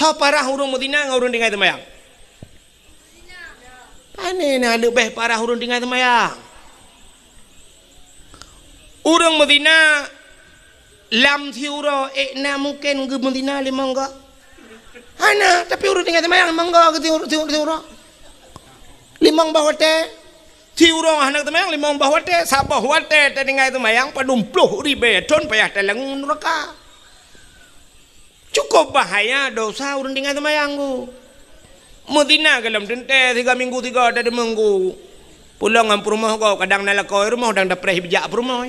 Tau parah urang Madinah ngau urang dengai temayang. Pane na lebih parah urang dengai temayang. Urang Madinah lam thiuro na mungkin ke Madinah limang ga. Hana tapi urang dengai temayang limang ga ke thiuro. Limang bawate thiuro hanak temayang limang bawate sabah wate ta dengai temayang padumpluh ribe ton payah talangun neraka. Cukup bahaya dosa urang dengai temayang ku. Madinah kalam tente 3 minggu 3 ada minggu. Pulang ngam rumah kau kadang nalakoi rumah dang dapreh bijak rumah.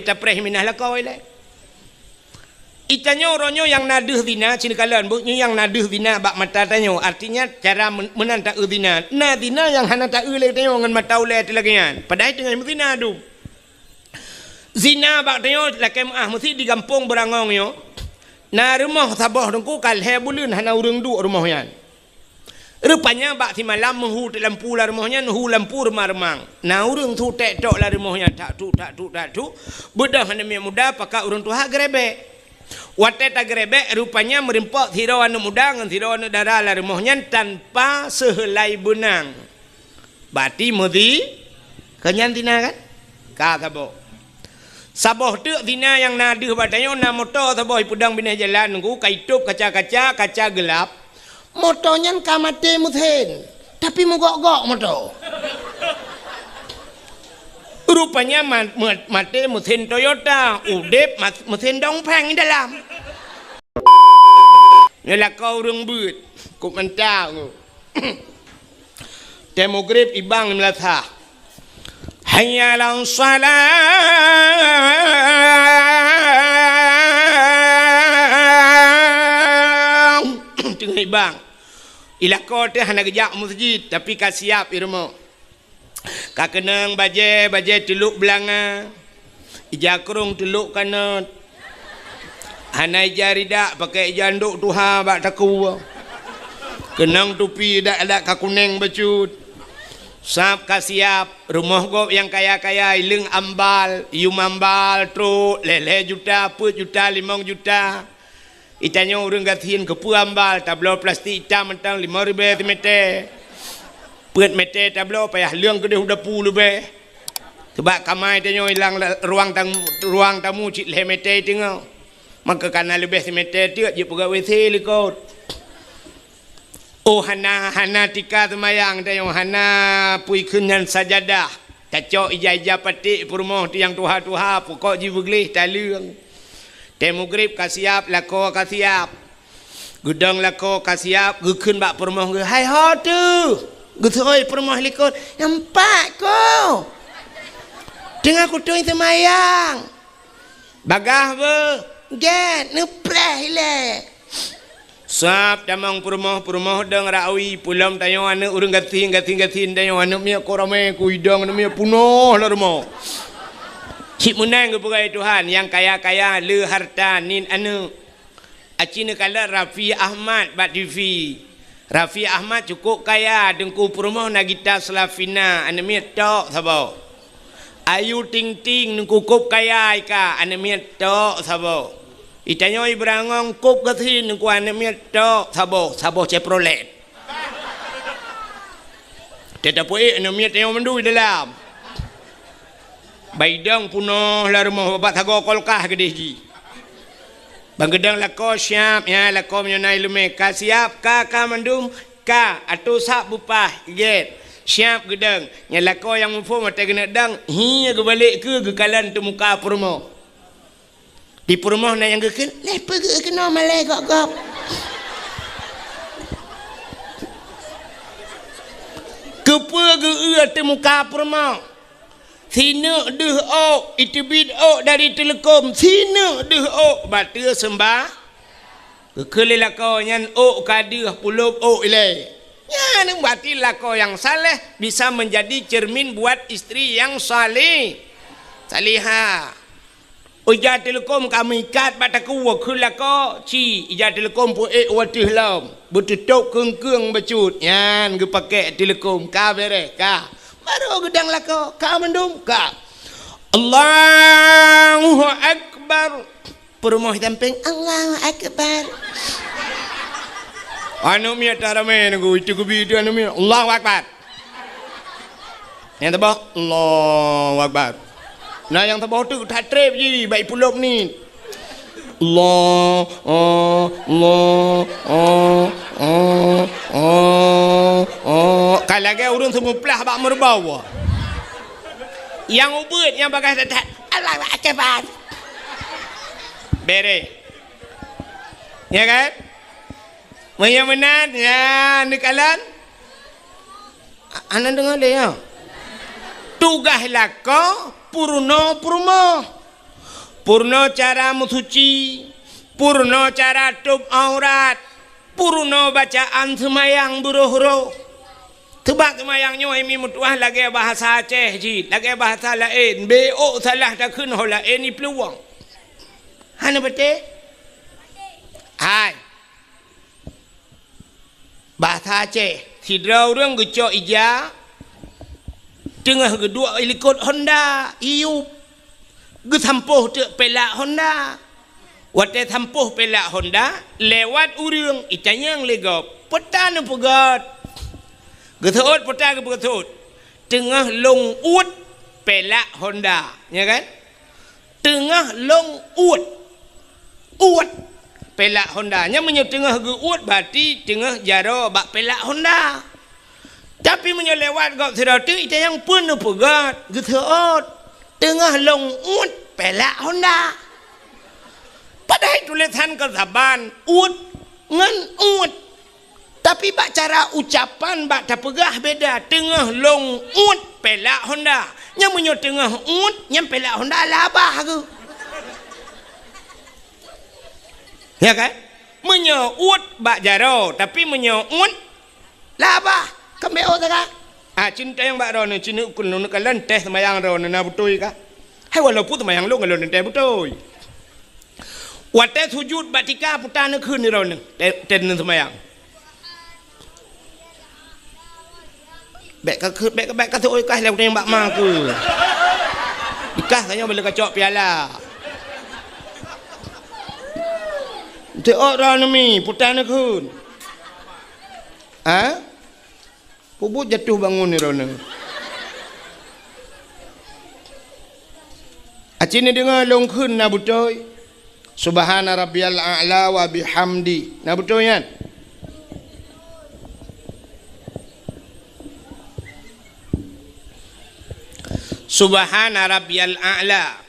Dapreh minah lakoi le. Itanyo ronyo yang naduh dina cina kalan buknya yang naduh dina bak mata tanyo artinya cara menanta dina. Na dina yang hana ta le tanyo ngan mata ule tilagian. Padahal dengan dina du. Zina bak tanyo lakem mesti di kampung berangong yo. Na rumah sabah dengku kalhe bulun hana urang du rumah yan. Rupanya bak ti malam mehu lampu la rumahnya nuhu lampu remang. Na urang tu tek tok la rumahnya tak tu. Budak hana muda pakak urang tu ha grebe. Wate tak grebe rupanya merimpok thiro anu muda ngan thiro anu dara la rumahnya tanpa sehelai benang. Bati mudi kenyan tina kan? Ka sabo. Saboh tu tina yang naduh badanyo na motor saboh pudang binah jalan ku kaitup kaca gelap. Motornya kamate muthen tapi mogok-gok motor. Rupanya mate mesin Toyota, udep mesin dongpeng di dalam. Nyalah kau urang beut, kuk mentang. Demogrip ibang melatah. Hayya lan salam. Tengah ibang. Ilah kau teh hana gejak masjid tapi kasiap irmo. Kakenang baje teluk belanga. Ija kerung teluk kanat. Hana ija ridak pakai ija nduk tuha bak taku. Kenang tupi dak kakuneng bacut. Sap kasiap rumah gop yang kaya-kaya ileng ambal, ium ambal truk lele juta, 4 juta, 5 juta. Itanya urang gatiin kepu ambal tablo plastik hitam mentang 5,000 meter. Pet meter tablo payah leung gede udah puluh be. Sebab kamai tanyo hilang ruang tamu cik le meter tengok. Maka kana lebih meter tiak je pegawai likot. Oh hana tika temayang tanyo hana pui kenyan sajadah. Kacok ija patik perumah tu yang tuha pokok ji beglih talung. Demogrip kasiap lako kasiap. Gudang lako kasiap gukun bak perumah ge. Hai ho tu. Gutoi perumah likut nampak ko. Tengah kutung semayang. Bagah be. Get nupleh le. Sap tamang perumah dang rawi pulam tayo ane urang gatin tayo ane mia korame kuidang ane mia punoh la rumah. Cik menang kepada Tuhan yang kaya-kaya le harta nin anu. Acina kala Rafi Ahmad bat TV. Rafi Ahmad cukup kaya dengku perumah Nagita Slavina ane mia tok sabo. Ayu Ting Ting dengku kup kaya ika ane mia tok sabo. Itanya Ibrangong kup gatin dengku ane mia tok sabo Chevrolet. Tetapi ane mia tayo mandu dalam. Baidang punoh la rumah bapak tago kolkah gede ji. Bang gedang lako siap ya lako menyonai lume ka siap ka mandum ka atu sak bupah get siap gedang nya lako yang mufo mata kena dang hi ke balik ke kalan tu muka perumah. Di perumah na yang geken lepa ke kena malai gok. Kepa ke tu muka perumah. Sina deh ok itu bid ok dari telekom sina deh ok batu sembah kekelilah kau nyan ok kadir puluh ok ilai nyan batilah kau yang saleh bisa menjadi cermin buat istri yang salih salihah. Ujar telekom kami ikat bataku wakulah kau ci ija telekom pu watih lam betutuk keng bacut nyan ge pakai telekom ka bere ka baru gedang lako ka mendum ka Allahu Akbar perumah tamping Allahu Akbar Anu mi tarame nagu itu kubi itu anu mi Allahu Akbar. Yang tabah Allahu Akbar. Nah yang tabah tu tak trip je baik pulop ni. Allah kalau ke urang semua pelah bak merbau. Yang ubud yang bagai tak Allahu Akbar. Bere. Ya kan? Menan ya nekalan. Anak dengar dia ya. Tugaslah kau purno purmo. Purno cara musuci, purno cara tub aurat, purno bacaan semayang buruh-buruh. Tebak semayang nyo imi mutuah lagi bahasa Aceh ji, lagi bahasa lain. BO salah tak kun ho lain ni peluang. Hana betul? Hai. Bahasa Aceh, sidra orang gecok ija. Tengah kedua ikut Honda, iup. Gesampuh tu pelak Honda. Wate sampuh pelak Honda lewat urang itanyang legop. Petan pegat. Getut petan ke getut. Tengah long ut pelak Honda, ya kan? Tengah long ut. Ut pelak Honda. Nya menyo tengah ge ut berarti tengah jaro bak pelak Honda. Tapi menyo lewat gop seratu itanyang pun pegat. Getut tengah long ut pelak Honda. Padahal tulisan kesaban ut ngan ut. Tapi bak cara ucapan bak tak pegah beda. Tengah long ut pelak Honda. Yang menyo tengah ut yang pelak Honda labah ke. Ya kan? Menyo ut bak jaro tapi menyo ut labah. Kembeo tak? Cinta yang bak ron cinta ukun nun kalan teh semayang ron na butoi ka. Hai walaupun semayang lu ngalon teh butoi. Wate sujud batika putana keun ni ron ten semayang. Bek ka soi ka le yang bak ma ku. Ikah tanya boleh kacok piala. Te orang ni putana keun. Ha? Puput jatuh bangun ni Rona. Acin ni dengar longkun na butoy. Subhana rabbiyal a'la wa bihamdi. Na butoy kan? Subhana rabbiyal a'la.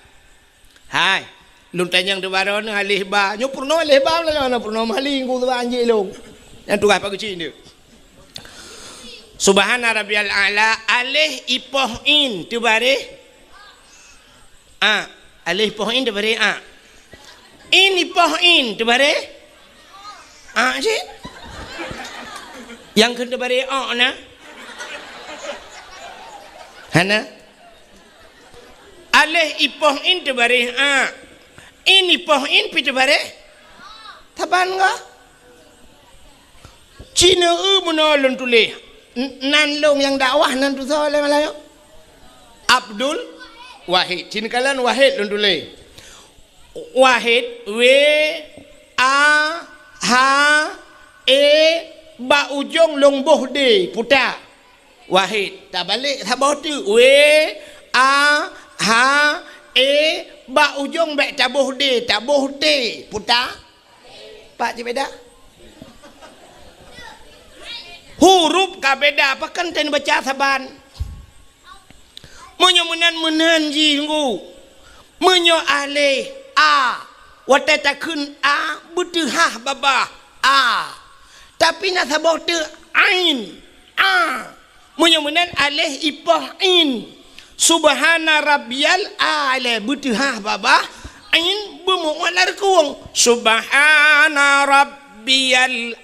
Hai, lung tanyang de baron alih ba. Nyo purno alih ba la na purno maling ku tu anjing long. Yang tugas pak kecil ni. Subhana rabbiyal a'la alih ipoh in tu bare a alih ipoh in tu bare a in ipoh in tu bare a je yang ke tu bare o na hana alih ipoh in tu bare a in ipoh in pi tu bare taban ga Cina menolong tulis nan long yang dakwah nan tu soal Melayu Abdul Wahid Cina kalan Wahid lon tulis Wahid W A H E ba ujung long boh de puta Wahid tak balik tak bau tu W A H E ba ujung bek tabuh de puta pak je beda huruf ka beda apa kan ten baca saban menyo menan ji nggu menyo alih a wate takun a butuhah baba a tapi nak sabah tu ain a menyo menan alih ipah in subhana rabbiyal a'la butuhah baba ain bumu walar kuang subhana rabbiyal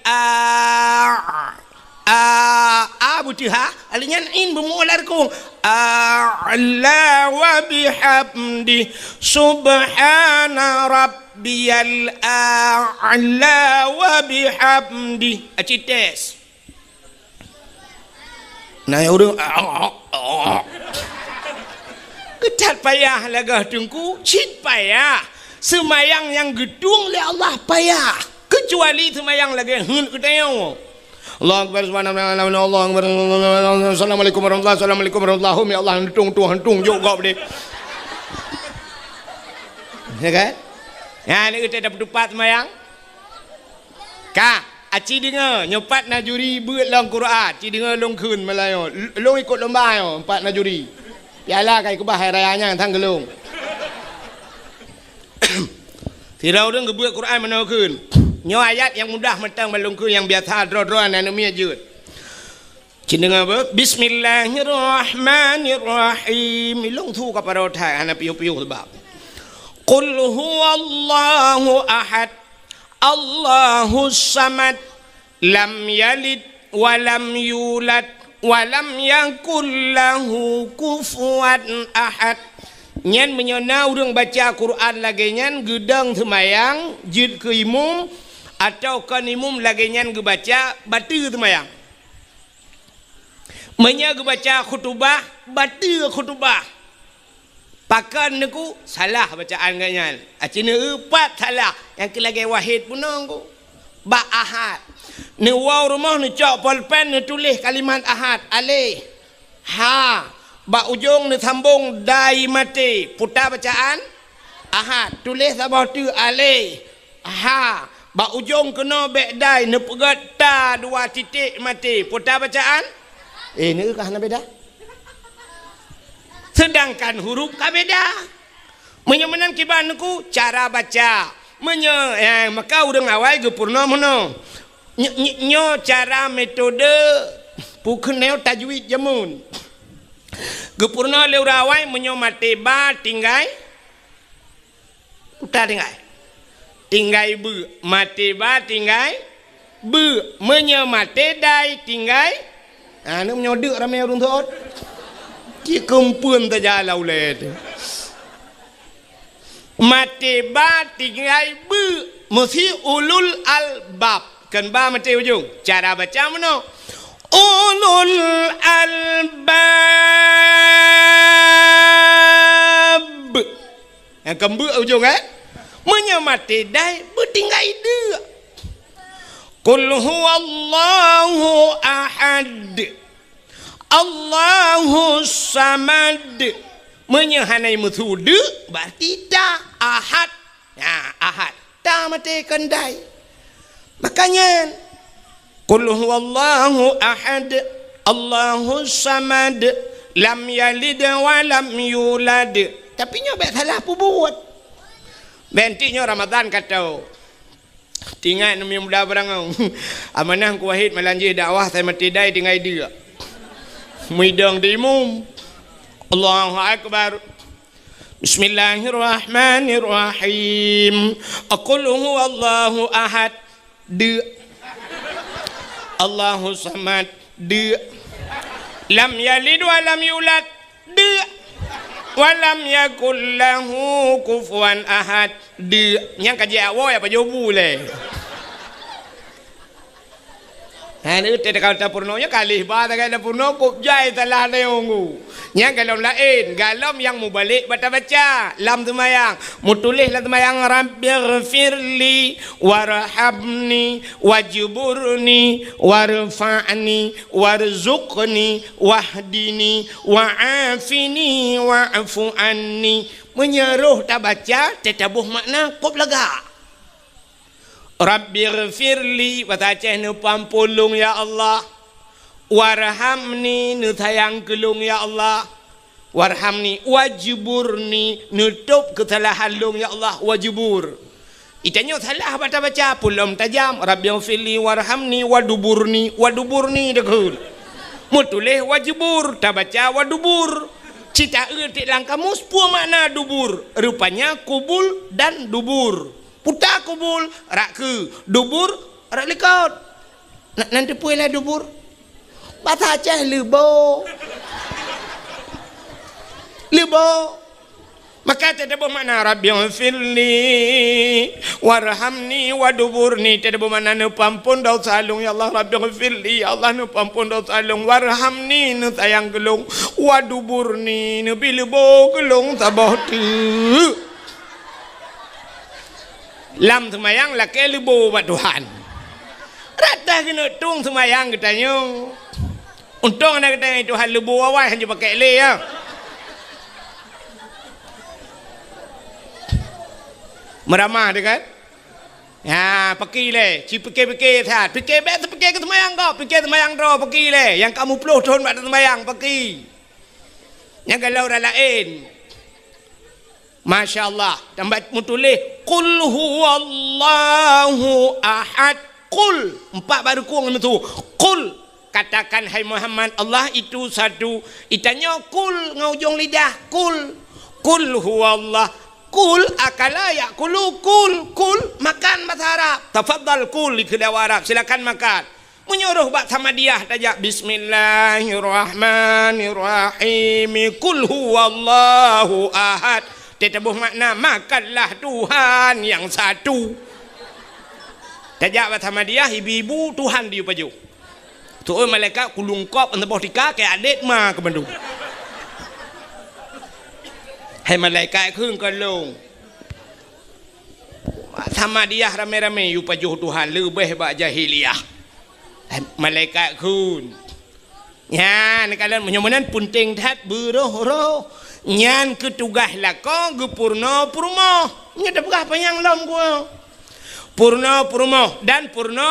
butuha alinya in bemular ku a'la wa bihamdi subhana rabbiyal a'la wa bihamdi acites nah urang ketat payah lagah tungku cit payah semayang yang gedung le Allah payah kecuali semayang lagi hun ketemu Allah Akbar subhanallah Allah Akbar assalamualaikum warahmatullahi assalamualaikum warahmatullahi ya Allah hantung juga boleh ya kan ya ni kita dapat dupat semayang kak aci dengar nyopat najuri buat long Quran aci dengar long kun Melayu long ikut lomba yo empat najuri yalah kai kubah hari rayanya tang gelung tirau deng buat Quran mana kun nyo ayat yang mudah mentang balung kun yang biasa dro-droan anu mia jut cin dengar apa bismillahirrahmanirrahim long thu ka parotai ana piu-piu sebab qul huwallahu ahad Allahus samad lam yalid wa lam yulad wa lam yakul lahu kufuwan ahad nyen menyona urang baca Quran lagi nyen gedang semayang jid ke imum atau kan imum lagi nyen baca batu semayang menya baca khutbah batu khutbah pakan niku salah bacaan ganyan acina empat salah yang kelagi wahid pun nangku ba ahad ni waw rumah ni cok pulpen ni tulis kalimat ahad alih ha ba ujung ni sambung dai mati putar bacaan ahad tulis sabah tu alih ha ba ujung kena bek dai ni pegat ta dua titik mati putar bacaan ni kah na beda sedangkan huruf ka beda menyemenan kibanku cara baca maka urang awal ge purna mono nyo cara metode pukneo tajwid jamun ge purna le urawai menyo mate ba tinggai uta tinggai bu mate ba tinggai bu menyo mate dai tinggai anu menyo deuk rame urang thot ki kempuan saja laulet mate ba tinggai bu mesti ulul albab kan ba mate ujung cara baca mana ulul albab yang kembu ujung menyamate dai bertinggai dia qul huwallahu ahad Allahus samad menyahanai muthude berarti dah ahad ya ahad dah mate kendai makanya qul huwallahu ahad Allahus samad lam yalid wa lam yulad tapi nyo bet salah buat bentiknya Ramadan kata tinggal nami muda barang amanah ku wahid melanjih dakwah saya mati dai tinggal dia midang di imum Allahu akbar bismillahirrahmanirrahim aqul huwallahu ahad de Allahus samad de lam yalid wa lam yulad de wa lam yakul lahu kufuwan ahad de nyang kaji awo ya pajobu le ni te kau ta purno nya kalih ba ta kala purno kup jai salah leongu nya galom lain galom yang mubalik baca lam semayang mutulis la semayang rabbighfirli warhamni wajburni warfa'ni warzuqni wahdini wa'afini wa'fu anni menyeruh tak baca tetabuh makna kup lega Rabbighfirli wataceh nu pampulung ya Allah warhamni nu sayang kelung ya Allah warhamni wajburni nutup kesalahan lung ya Allah wajbur itanya salah baca pulum tajam Rabbighfirli warhamni waduburni dekul mutuleh wajbur tak baca wadubur cita eutik lang kamus pu makna dubur rupanya kubul dan dubur putar kubul rak ke dubur rak lekot nanti puilah dubur bahasa Aceh lebo maka tidak bermakna Rabbighfirli warhamni waduburni tidak bermakna nu pampun dosa lung ya Allah Rabbighfirli ya Allah nu pampun dosa lung warhamni nu sayang gelung waduburni nu bilebo gelung tabah tu lam semayang lah ke lebu buat Tuhan rata kena tung semayang katanya untung anak katanya Tuhan lebu awal hanya pakai le ya meramah dia kan ya pergi le ci pergi sehat pergi bet pergi ke semayang kau pergi semayang ro pergi le yang kamu puluh tahun buat semayang pergi yang kalau orang lain Masya Allah tambah mutulis Qul huwallahu ahad Qul 4 baru kurang itu Qul katakan hai Muhammad Allah itu satu itanya Qul ngaujung lidah Qul huwallah Qul akala yakulu Qul makan bahasa Arab tafadhal Qul di kedai Arab silakan makan menyuruh buat Samadiyah tajak Bismillahirrahmanirrahim Qul huwallahu ahad tetabuh makna makanlah Tuhan yang satu tajak buat Samadiyah ibu-ibu Tuhan dia paju tu malaikat kulungkop antara tika kayak adik ma ke Bandung hai malaikat khung kalung Samadiyah rame-rame yu paju Tuhan lebih bak jahiliyah malaikat khun ya kalau menyomanan punting that beroh nyan ketugah lako gepurno purmo nya dah berah panjang lom gua purno purmo dan purno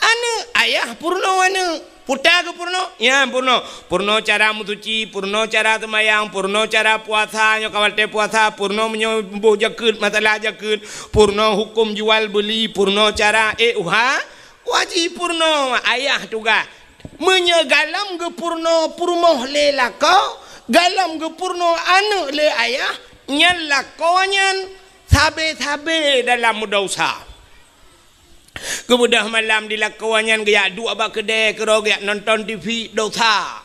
ane ayah purno ane puta ke purno ya purno cara mutuci purno cara semayang purno cara puasa nyo kawal te puasa purno menyobuh jakut masalah jakut purno hukum jual beli purno cara wajib purno ayah tugas menyegalam ke purno purmo lelako galam gepurno anu le ayah nyan lakonyan sabe dalam dosa kemudah malam dilakonyan gaya dua abak kedai kero gaya nonton TV dosa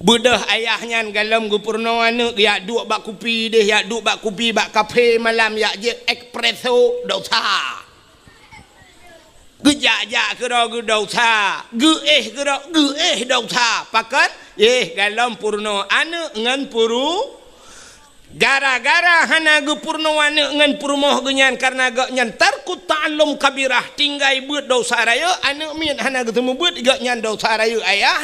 bedah ayahnya galam gepurno anu gaya dua abak kopi deh ya dua abak kopi bak kafe malam ya je espresso dosa gejak kero ge dosa ge dosa pakat galam purno anu ngan puru gara-gara hana ge purno anu ngan purmoh genyan karena ge nyan tarku ta'allum kabirah tinggai beut dosa raya anu min hana ge temu beut ge nyan dosa raya ayah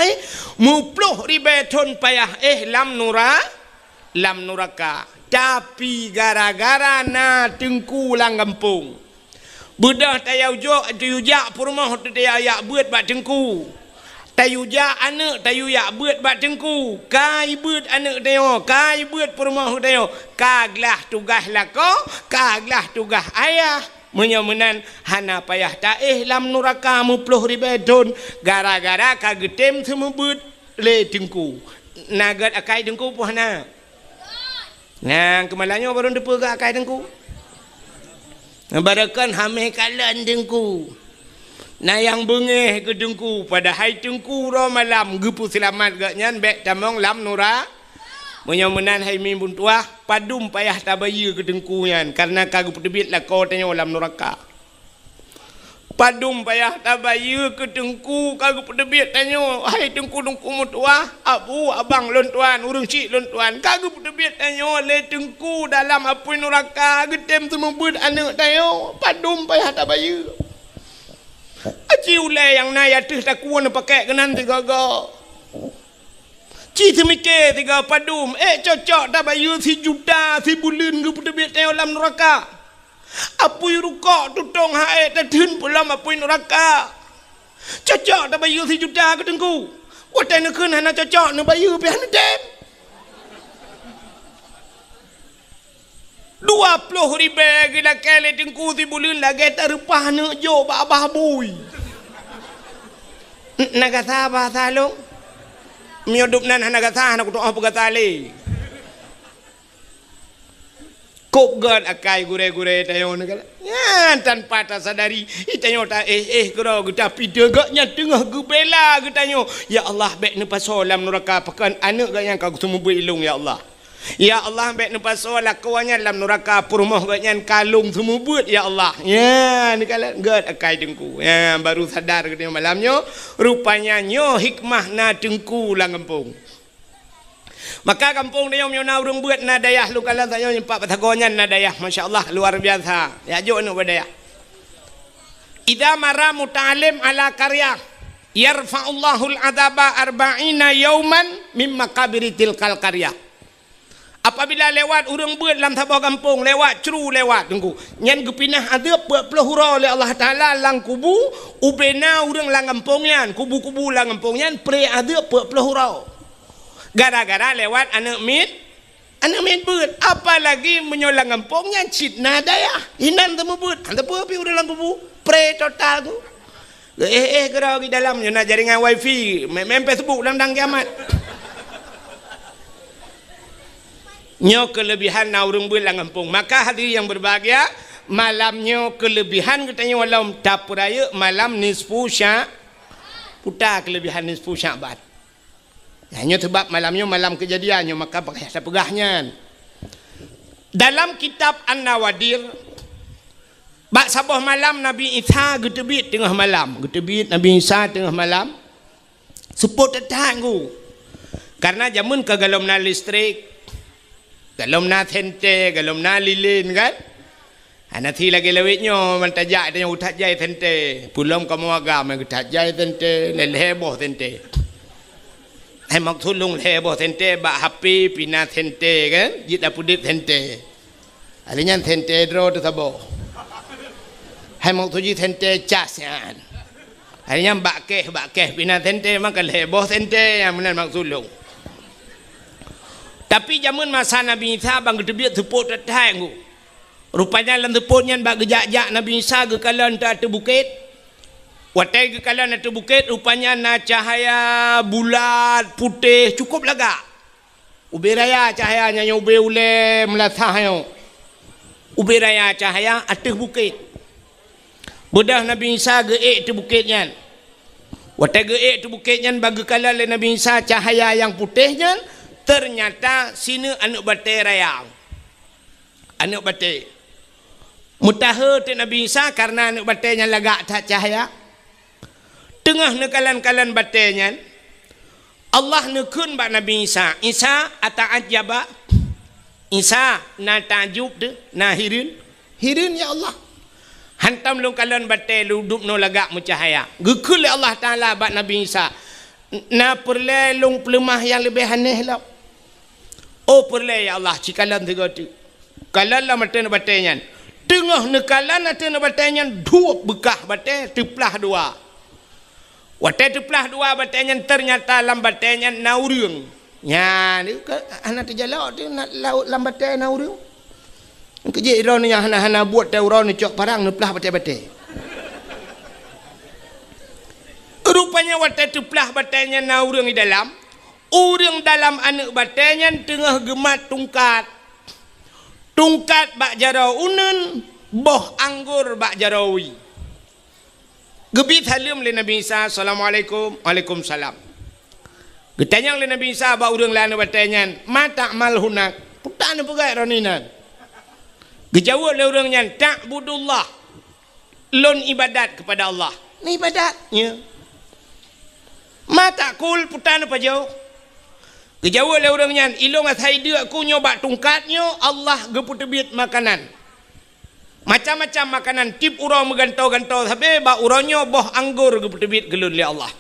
mupluh ribeton payah lam nuraka tapi gara-gara na tengku lang kampung bedah tayau jak purmoh tayau yak beut bak tengku tayuja anak tayu yak beut bak tengku kai beut anak tayo kai beut purmoh tayo kaglah tugas lako kaglah tugas ayah menyomenan hana payah ta lam nuraka mupluh ribedon gara-gara kagetem semua beut le tengku nagat akai tengku puhna nah kemalannya baru depa ke akai tengku barakan hameh kalan tengku na yang bengeh ke tengku pada hai tengku ro malam gepu selamat gak nyan bek tamong lam nura menyomenan hai mimbun tuah padum payah tabaya ke tengku nyan karena kagu pedebit lah kau tanya lam nuraka padum payah tabaya ke tengku kagu pedebit tanya hai tengku mutuah abu abang lon tuan urang cik lon tuan kagu pedebit tanya le tengku dalam apui nuraka getem semebut anak tayo padum payah tabaya aci ulai yang naya teh tak kuan pakai kenan tiga go ci semike tiga padum cocok tabaya si juta si bulan ge pedebit tayo lam nuraka apui rukok tutong hae tadun pulam apui neraka cocok dah bayu si juta ke tengku watai nak kena hana cocok nak bayu pian dem 20,000 gila kele tengku si bulan lagi terupah nak jo babah bui nagasa bahasa long miudup nan nagasa nak tu apa kata le kop gan akai gure-gure tayo negala ya tanpa tak sadari itayo ta kero kita pide gaknya tengah gebela getanyo ya Allah bek ne pasolam neraka pakan anak gak yang kau semua ilung ya Allah ya Allah bek ne pasol lakuannya dalam neraka purmoh gaknya kalung semua buat ya Allah ya negala gad akai tengku ya baru sadar getanyo malamnya rupanya nyo hikmah na tengku lang kampung Maka kampung dia yang urang buat nadayah lu kalau tanya empat patagonyan nadayah, masya-Allah luar biasa. Ya jo nu badayah. Idza mara muta'alim ala qarya yarfa'ullahu al-'adaba 40 yauman min makabiri tilkal qarya. Apabila lewat urang buat dalam tabah kampung, lewat ceru lewat tunggu. Nyan gepinah ada pelahura oleh Allah Taala lang kubu, ubena urang lang kampung nyan, kubu-kubu lang kampung nyan pre ada pelahura. Gara-gara lewat anak mit buat. Apalagi menyolang kampungnya citna daya. Hinan temu buat. Anda apa udah lang kubu? Pre total tu. Gerau di dalam nak jaringan wifi, main Facebook dang kiamat. Nyo kelebihan na urang buat lang kampung. Maka hadirin yang berbahagia, malamnya kelebihan katanya walau tapuraya malam nisfu sya. Putar kelebihan nisfu Sya'ban. Hanya sebab malamnya malam kejadiannya maka pakai sepegahnya. Dalam kitab An-Nawadir bak sabah malam Nabi Isa getebit tengah malam. Getebit Nabi Isa tengah malam. Seput tetang ku. Karena jamun ke galom na listrik, galom na tente, galom na lilin kan. Nanti lagi lewitnya mentajak dia utat jai tente. Pulang kamu agam utat jai tente, leleboh tente. Hai maksud lung heboh tente bak HP pina tente kan jit dapudip tente alinya tente dro tu sabo hai maksud jit tente cas kan alinya bak keh pina tente maka heboh tente yang benar maksud lung. Tapi zaman masa Nabi Isa bang gedebit tepuk tetang ku rupanya lan tepuknya bak gejak-jak Nabi Isa ke kalan tak bukit. Watai ke kalan atau bukit rupanya na cahaya bulat putih cukup laga. Ubi raya cahayanya yang ubi ule melatah yang. Ubi raya cahaya atas bukit. Bedah Nabi Isa geek tu bukitnya. Watai geek tu bukitnya bagi kalan Nabi Isa cahaya yang putihnya ternyata sini anak batai raya. Anak batai. Mutaha tu Nabi Isa karena anak batainya lagak tak cahaya. Tengah nekalan-kalan batenya Allah nekun bak Nabi Isa. Isa ata'ajaba. Isa na tajub de na hirin. Hirin ya Allah. Hantam lu kalan batai lu duduk no lagak mucahaya. Gekul Allah Taala bak Nabi Isa. Na perle lung pelemah yang lebih aneh lah. Oh perle ya Allah cikalan tiga tu. Kalan lah mata batenya. Tengah nekalan mata batenya dua bekah batai teplah dua. Watai teplah dua batanya ternyata lambatnya naurung. Ya, ni anak terjalak tu nak laut lambatnya naurung. Kejik ron yang hana buat tauran ni cok parang neplah batai-batai. Rupanya watai teplah batanya naurung di dalam. Urang dalam anak batanya tengah gemat tungkat. Tungkat bak jarau unun, boh anggur bak jarawi. Gebit halim le Nabi Isa assalamualaikum waalaikumsalam. Getanyang le Nabi Isa ba urang lana batanyan mata mal hunak putan pegai roninan. Gejawab le urang nyan ta'budullah lon ibadat kepada Allah. Ni ibadatnya. Mata kul putan apa jauh. Gejawab le urang nyan ilong athai dia ku nyoba tungkatnya Allah geputebit makanan. Macam-macam makanan tip urang megantau-gantau habis ba urangnya boh anggur geputebit gelun li Allah.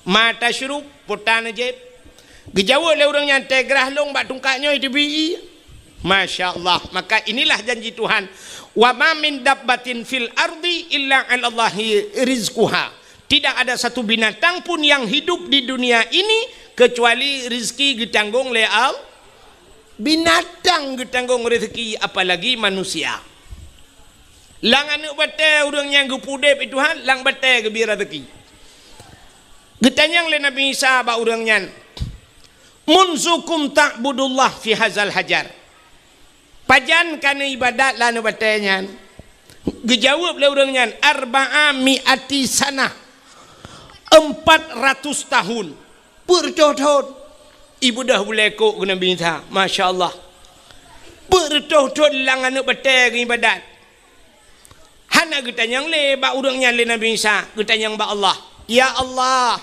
Mata syurub putan ajib. Gejawab le urangnya tegrah long ba tungkatnya itu bi. Masya-Allah. Maka inilah janji Tuhan. Wa ma min dabbatin fil ardi illa 'ala Allahi rizquha. Tidak ada satu binatang pun yang hidup di dunia ini kecuali rezeki ditanggung oleh Allah. Binatang ditanggung rezeki apalagi manusia. Lang anak batai orang yang gepudep itu han lang batai gebi rezeki. Getanyang le Nabi Isa ba urang nyan. Munzukum ta'budullah fi hazal hajar. Pajan kana ibadat lana batai nyan. Gejawab le urang nyan arba'a mi'ati sanah. 400 tahun. Bertahun. Ibu dah boleh kok ke Nabi Isa. Masya Allah. Bertahun lang anak batai ke ibadat. Hana getanyang le ba urangnya le Nabi Isa, getanyang ba Allah. Ya Allah,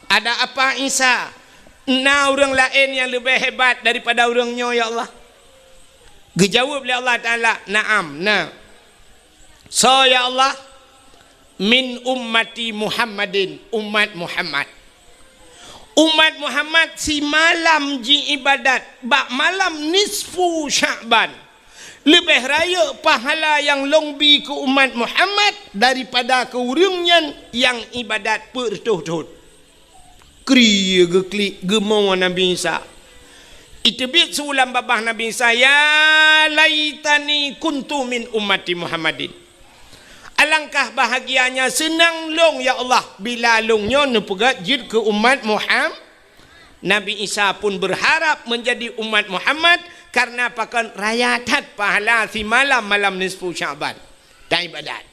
ada apa Isa? orang lain yang lebih hebat daripada orangnya ya Allah? Dijawab oleh Allah Ta'ala, na'am, nah. So ya Allah, min ummati Muhammadin, umat Muhammad. Umat Muhammad si malam ji ibadat, bak malam nisfu Sya'ban. Lebih raya pahala yang longbi ke umat Muhammad daripada ke urangnya yang ibadat bertuh-tuh. Kriya ge klik gemau Nabi Isa. Itu bit sulam babah Nabi Isa, ya laitani kuntu min ummati Muhammadin. Alangkah bahagianya senang long ya Allah bila longnya nepegat jid ke umat Muhammad. Nabi Isa pun berharap menjadi umat Muhammad karena pakan rayatat pahala si malam nisfu Sya'ban. Tak ibadat.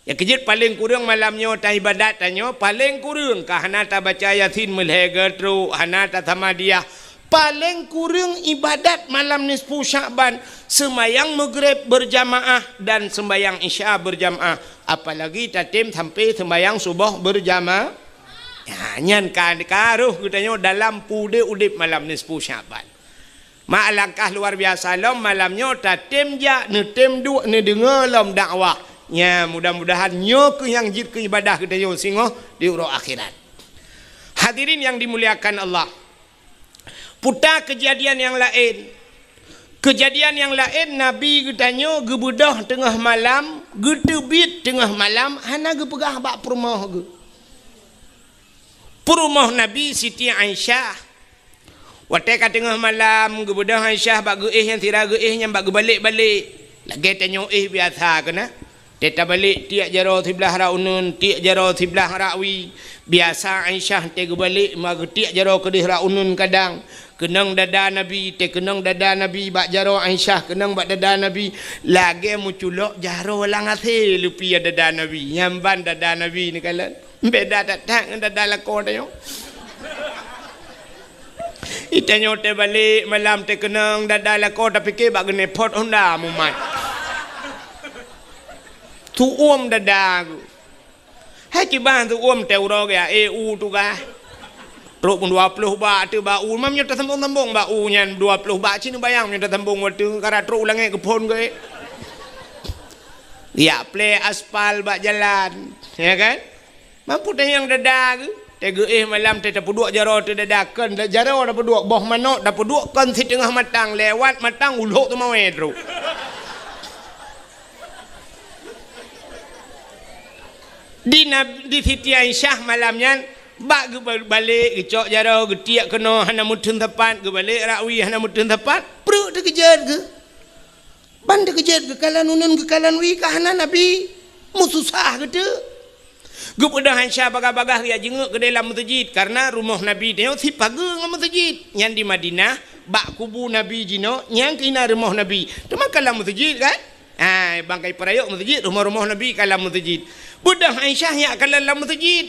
Ya kejid paling kurang malamnya tak ibadat tanya paling kurang kah hana ta baca Yasin melhega tru hana ta tamadiyah. Paling kurang ibadat malam nisfu Sya'ban sembayang maghrib berjamaah dan sembayang isya berjamaah, apalagi tatim sampai sembayang subuh berjamaah. Ya nyan kan karuh katanya dalam pude udip malam nisfu Sya'ban. Ma alangkah luar biasa lom malamnya tatim ja ne tem dua ne dengar lom dakwah. Ya mudah-mudahan nyo ke yang jid ke ibadah katanya singoh di urang akhirat. Hadirin yang dimuliakan Allah. Putar kejadian yang lain. Kejadian yang lain Nabi katanya gebedah tengah malam, getebit tengah malam, hana ge pegah bak perumah ge. Perumah Nabi Siti Aisyah. Watai kat tengah malam gebedah Aisyah bak geih yang tira geih yang bak balik-balik. Lagi tanya biasa kena. Teta balik tiak jaro sebelah raunun, tiak jaro sebelah rawi. Biasa Aisyah tega balik mag tiak jaro kedih raunun kadang. Kenang dada Nabi, te kenang dada Nabi bak jaro Aisyah, kenang bak dada Nabi. Lagi muculok jaro lang ase lupi dada Nabi. Nyamban dada Nabi ni kalan. Beda datang dengan dada lakon tayo. Itanyo te balik malam te kenang dada lakon tapi ke bak gene pot Honda mumat. Tu dada aku. Hai kibah tu te uro ya EU tu ga. Truk pun 20 baht tu ba u mamnya ta sambung-sambung ba u nyan 20 baht cini bayang nya ta sambung waktu kara truk langai ke pon ke. Ya play aspal ba jalan, ya kan? Mampu teh yang dada ke. Te geih malam te tapuduk jaro te dadakan, jaro dapat duk boh manok dapat duk kan si tengah matang lewat matang uluk tu mawe truk. Di Siti Aisyah malamnya bak ke balik ke cok jaro ke tiak kena hana mutun tepat ke balik rakwi hana mutun tepat perut dia kejat ke ban dia kejat ke kalan unan ke kalan wi ke hana Nabi mususah ke tu ke pedah Aisyah bagah-bagah ya jenguk ke dalam masjid karena rumah Nabi dia si paga dengan masjid yang di Madinah bak kubu Nabi jino yang kena rumah Nabi tu makalah masjid kan. Bangkai perayuk masjid, rumah-rumah Nabi kalam masjid. Budak Aisyah yang kalam dalam masjid.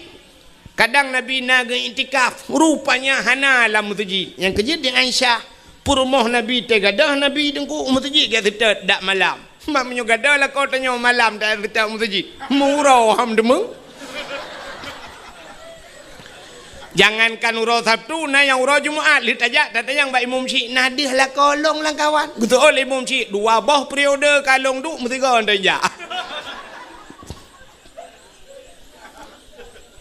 Kadang Nabi naga intikaf, rupanya hana dalam masjid. Yang kejut di Aisyah, rumah Nabi tegadah Nabi dengku masjid ke tetap dak malam. Mamnya gadah lah kau tanya malam dak tetap masjid. Murau ham demeng. Jangankan urau Sabtu, nah yang urau Jumaat, lihat aja, tata yang Mbak Imam Syik, nadih lah kolong lah kawan. Betul oleh Imam Syik, 2 boh periode kalong tu, mesti kau anda aja.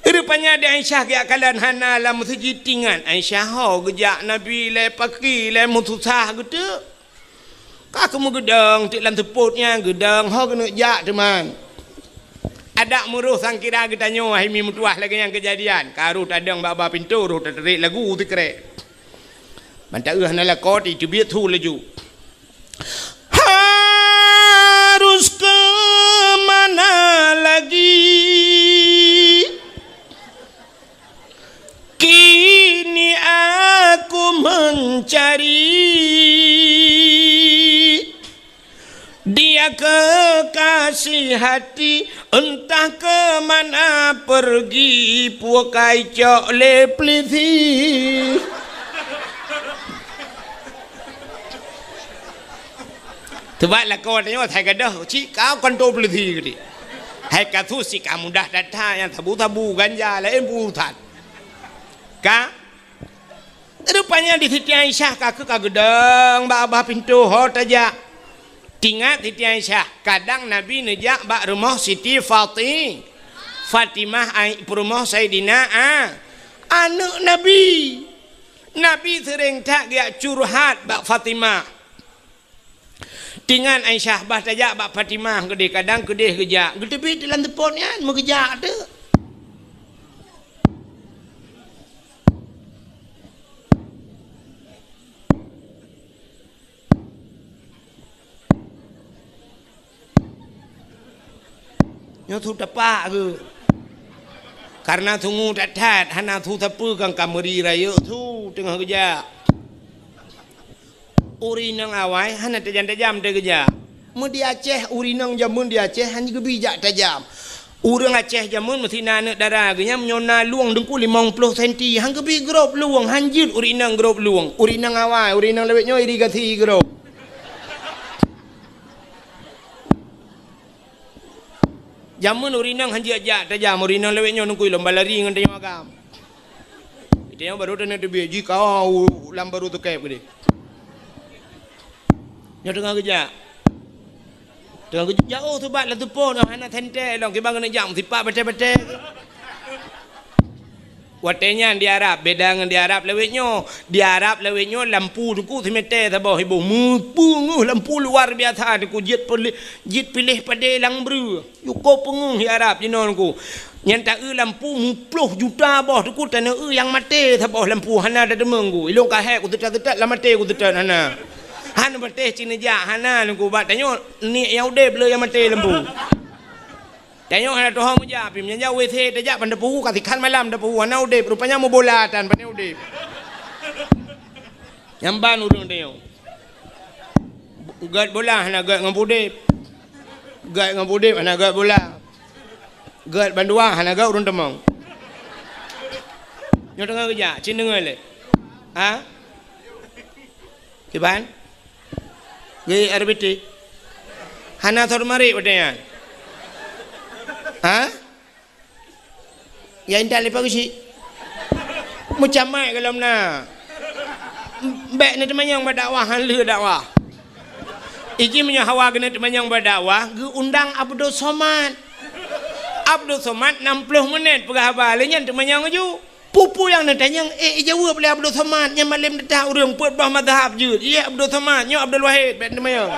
Rupanya ada Aisyah kaya kalian hana lah masjid tingan. Aisyah ho gejak Nabi le paki le mutusah gitu. Kak kamu gedang, tik lan teputnya gedang ho kena jak teman. Ada muruh sang kira kita nyoh hai mi mutuah lagi yang kejadian. Karu tadang baba pintu ru terik lagu tu krek. Manta nala kot itu biat tu laju. Harus ke mana lagi? Kini aku mencari dia kekasih hati, entah ke mana pergi, puakai cok le plisi. Tebaklah kau tanya, saya kata, cik kau kontrol plisi ke? Hai kata si kamu dah datang yang tabu-tabu ganja lain burutan. Ka? Rupanya di Siti Aisyah kakek kagedeng abah pintu hot aja. Tingat Siti Aisyah, kadang Nabi nejak bak rumah Siti Fatimah rumah Sayyidina anak Nabi. Nabi sering tak dia curhat bak Fatimah. Tingan Aisyah bah tajak bak Fatimah gede kadang gede gejak. Gede bi dalam telefonnya mau gejak tu. Nyo tu tapak ke. Karena tunggu tat hana tu tapu kang kameri raya tu tengah kerja. Urinang awai hana tajam-tajam dia kerja. Mun di Aceh urinang jamun di Aceh hanya gebijak tajam. Urang Aceh jamun mesti nanak darah genya menyona luang dengku 50 cm hang gebi grop luang hanjit urinang grop luang. Urinang awai urinang lewetnya irigasi grop. Jamun urinang hanji aja tajam urinang lewetnya nungkui lomba lari dengan tanya makam. Dia baru tanya tu biji kau lam baru tu kayak gede. Nyo tengah kerja. Tengah kerja jauh tu bat lah tu pun anak tente long kibang kena jam sipak betul-betul. Watenya di Arab beda dengan di Arab lewetnya. Di Arab lewetnya lampu tu ku semete tabah ibu mupunguh lampu luar biasa tu ku jit pilih pada lang bru. Yuko penguh di Arab jinon ku. Yang tak lampu 10 juta bah tu ku tanah yang mati tabah lampu hana ada demeng ku. Ilong kahek ku tetat lah mati ku tetat hana. Hana beteh cina jak hana ku bat tanya ni yang udah bela yang mati lampu. Tengok ada Tuhan muja, pim yang jauh WC tajak pada puhu katikan malam dah puhu ana udip rupanya mau bola tan pada udip. Nyamban urang tengok. Gat bola ana gat ngapudip. Gat ngapudip ana gat bola. Gat bandua ana gat urang temang. Nyo tengah kerja, cin dengar le. Ha? Kiban? Ge RBT. Hana thor mari padanya. Ha? Ya indah lepas kusi. Macam mai kalau na. Baik ni teman yang berdakwah hanle dakwah. Iki punya hawa kena teman yang berdakwah, ge undang Abdul Somad. Abdul Somad 60 minit perhabar lenyan teman yang aju. Pupu yang nak tanya jawab boleh Abdul Somad yang malam datang urang puat bah mazhab je. Ya Abdul Somad, nyo Abdul Wahid baik teman yang.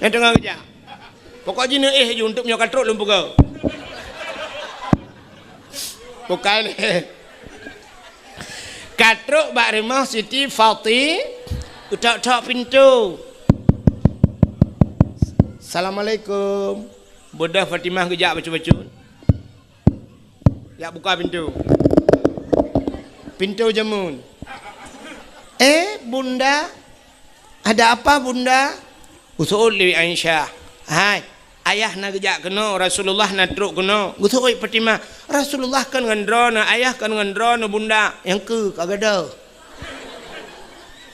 Yang tengah kerja. Pokok jina je untuk menyokat truk lumpuh kau. Bukan. Katruk bak rumah Siti Fatimah. Utak-utak pintu. Assalamualaikum. Bodah Fatimah kejap baca-baca. Ya buka pintu. Pintu jamun. Bunda. Ada apa bunda? Usul li Aisyah. Hai. Ayah nak kejak kena, Rasulullah nak truk kena. Gusoi Fatimah, Rasulullah kan ngendrona, ayah kan ngendrona bunda. Yang ke kagada.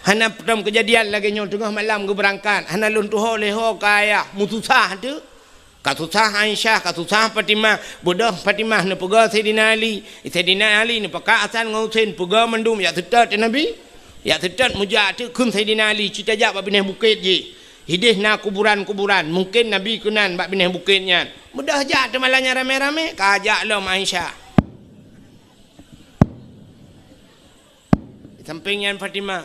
Hana pertama kejadian lagi nyo tengah malam ke berangkat. Hana luntuh leho ka ayah, mutusah tu. Katusah Aisyah, katusah Fatimah. Bodoh Fatimah ni pega Sayyidina Ali. Sayyidina Ali ni peka asan ngausin pega mendum ya tetat Nabi. Ya tetat mujak tu kun Sayyidina Ali cita jak bab binah bukit je. Hidih na kuburan-kuburan. Mungkin Nabi kunan bak binah bukitnya. Mudah ajak tu malahnya rame-rame. Kajak lom Aisyah. Sampingnya Fatimah.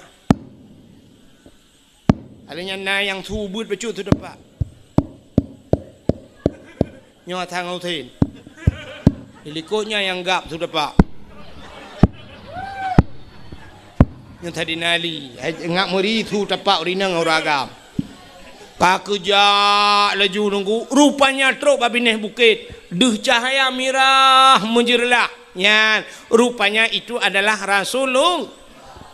Adanya na yang subut becut tu dapat. Nyawa tang autin. Helikopternya yang gap tu dapat. Yang tadi nali. Ngak muri tu dapat urinang oragam. Pakejak laju nunggu. Rupanya truk babineh bukit. Duh cahaya mirah menjerlah. Yan. Rupanya itu adalah Rasulullah.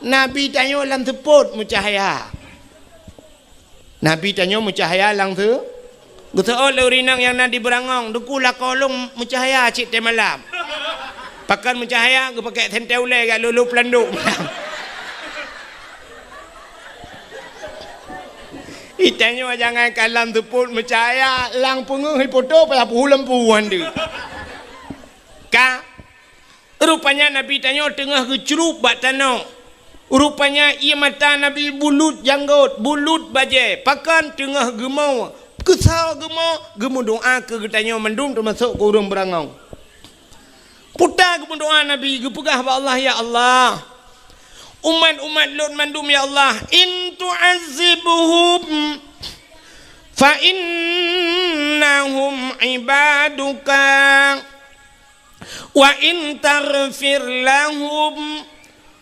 Nabi tanya lang teput mencahaya. Nabi tanya mencahaya lang tu. Gutau urinang yang nadi berangong. Dukulah kolong mencahaya cik teh malam. Pakan mencahaya. Gue pakai tenteule kat lulu pelanduk. Itanya jangan kalam tu pun mencahaya lang pungung hipoto pada pulang puan tu. Ka Rupanya Nabi tanya tengah gecerup bak tanah. Rupanya ia mata Nabi bulut janggut, bulut bajai, pakan tengah gemau. Kesal gemau doa ke getanya mendung termasuk ke urang berangau. Putar gemau doa Nabi, gepegah ba Allah, ya Allah. Umat-umat Lut mandum ya Allah, in tu'azzibuhum fa innahum ibaduka wa in taghfir lahum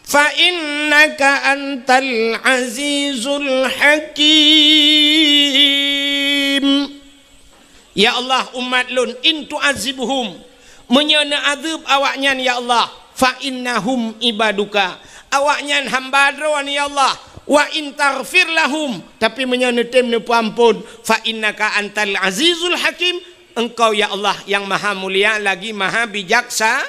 fa innaka antal azizul hakim. Ya Allah, umat Lut, in tu'azzibuhum, menyana azab awaknya ya Allah, fa innahum ibaduka, awaknya hamba dron ya Allah, wa in taghfir lahum, tapi menyana temne ampun, fa innaka antal azizul hakim, engkau ya Allah yang maha mulia lagi maha bijaksana.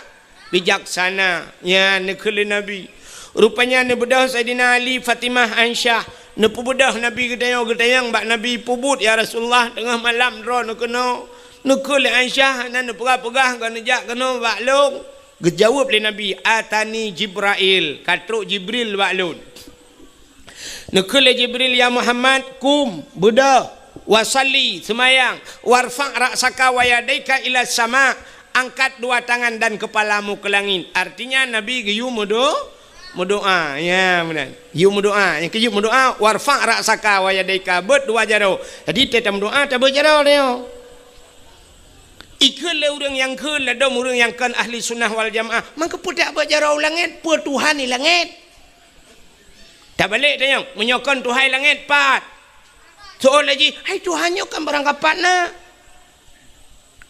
Ya nekele Nabi. Rupanya ne bedah Saidina Ali, Fatimah, Aisyah, ne pubedah Nabi gedayang bak Nabi pubut ya Rasulullah tengah malam dron kena nekele Aisyah nan pegah-pegah kan jak kena bak long. Gejawab le Nabi, atani Jibril, katruk Jibril bak lun. Nekele Jibril, ya Muhammad, kum bedah wasalli semayang, warfa' ra'saka wa yadaika ila sama, angkat dua tangan dan kepalamu ke langit. Artinya Nabi geyu berdoa, ya benar. You berdoa, yang keju berdoa, warfa' ra'saka wa yadaika, berdua jaro. Jadi kita berdoa tak berjaro dia. Ikut le orang yang ke le dom orang yang kan ahli sunnah wal jamaah, maka pudak berjaro langit, pu Tuhan ni langit. Tak balik dia menyokon Tuhan langit pat. Soal lagi, hai Tuhannya kan berangkapat na.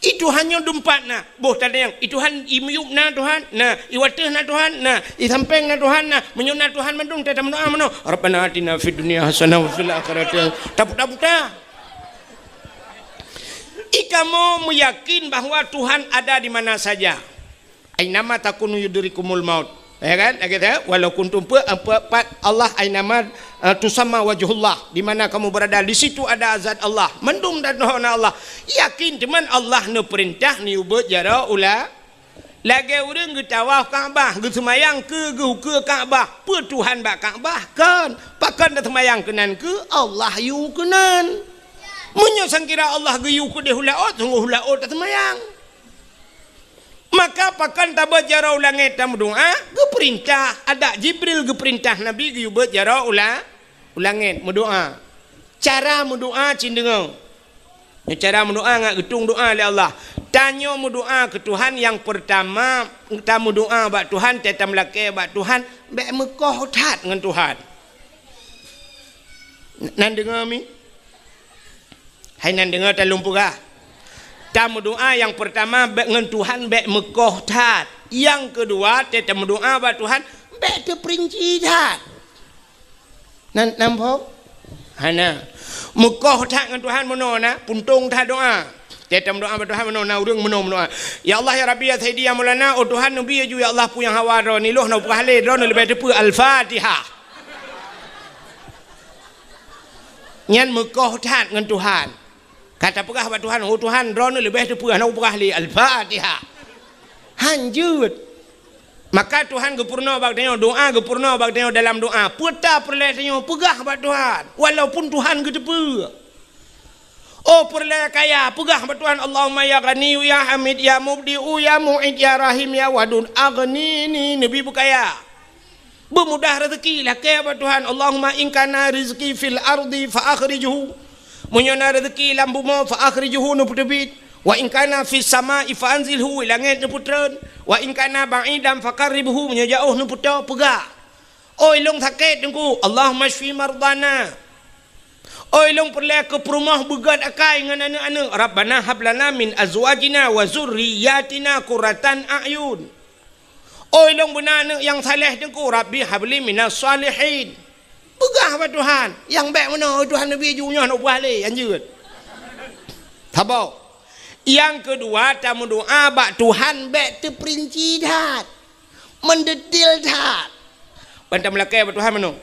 Itu hanya dumpat na. Boh tak ada yang, itu han imyuk na Tuhan, na iwatih na Tuhan, na isampeng na Tuhan, na menyuna Tuhan mendung tak mendoa meno. Rabbana atina fid dunya hasanah wa fil akhirati. Tak. Ikamu meyakin bahawa Tuhan ada di mana saja. Ainama takunu yudrikumul maut. Ya kan? Walau kuntum Allah ainama tusamma wajhullah, di mana kamu berada di situ ada zat Allah. Mendung dan Allah. Yakin teman Allah ne perintah ni ubut jara ula. Lagi urang ge tawaf Kaabah, ge semayang ke Kaabah. Pe Tuhan bak Kaabah kan. Pakan dah semayang kenan ke Allah yu kenan. Menyosang kira Allah ge yu ke de hulaot, sungguh hulaot dah semayang. Maka pakan tabat jarau langit dan berdoa, ge perintah ada Jibril ge perintah Nabi ge ubut jarau langit berdoa. Cara berdoa cindengau. Cara berdoa ngak getung doa oleh Allah. Tanya berdoa ke Tuhan yang pertama, kita berdoa bak Tuhan, kita melake bak Tuhan, bak Mekah tat dengan Tuhan. Nan dengar mi? Hai nan dengar tak lumpurah? Kita berdoa yang pertama dengan Tuhan bak Mekah tat. Yang kedua kita berdoa bak Tuhan bak terperinci tat. Nampak? Hana Mekah tat dengan Tuhan meno na, puntung tat doa. Kita berdoa bak Tuhan meno na, urang meno doa. Ya Allah ya Rabbi ya Sayyidi ya Maulana, oh Tuhan Nabi ya Allah pu yang hawa ro ni loh na pahale ro lebih depu Al-Fatihah. Nyan Mekah tat dengan Tuhan. Kata pegah bak Tuhan, oh Tuhan ro lebih depu na pahale Al-Fatihah. Hanjut. Maka Tuhan gepurna bak tanya doa, gepurna bak tanya dalam doa. Putar perlai tanya pegah bak Tuhan. Walaupun Tuhan gedepu. Oh perlai kaya, pegah bak Tuhan. Allahumma ya Ghani ya Hamid ya Mubdi'u ya Mu'id ya Rahim ya Wadud. Aghnini, Nabi berkaya. Bermudah rezeki lah kaya bak Tuhan. Allahumma inkana rizki fil ardi fa akhrijuhu. Menyana rezeki lam bumi fa akhrijuhu nu putebit. Wa in kana fis sama'i fa anzilhu, langit nu putreun. Wa in kana ba'idan faqarribhu, jauh nu putra pegah. Oi long sakit dengku, Allahumma shfi mardana. Oi long perle ke perumah begat akai dengan anak-anak. Rabbana hab lana min azwajina wa zurriyyatina qurratan a'yun. Oi long benar yang saleh dengku, Rabbi habli minas salihin. Pegah pada Tuhan. Yang baik mana Tuhan Nabi junya nak buah le anjut. Tabau. Yang kedua, kita berdoa bak Tuhan baik terperinci dah. Mendetil dah. Bantam lakai bak Tuhan mana?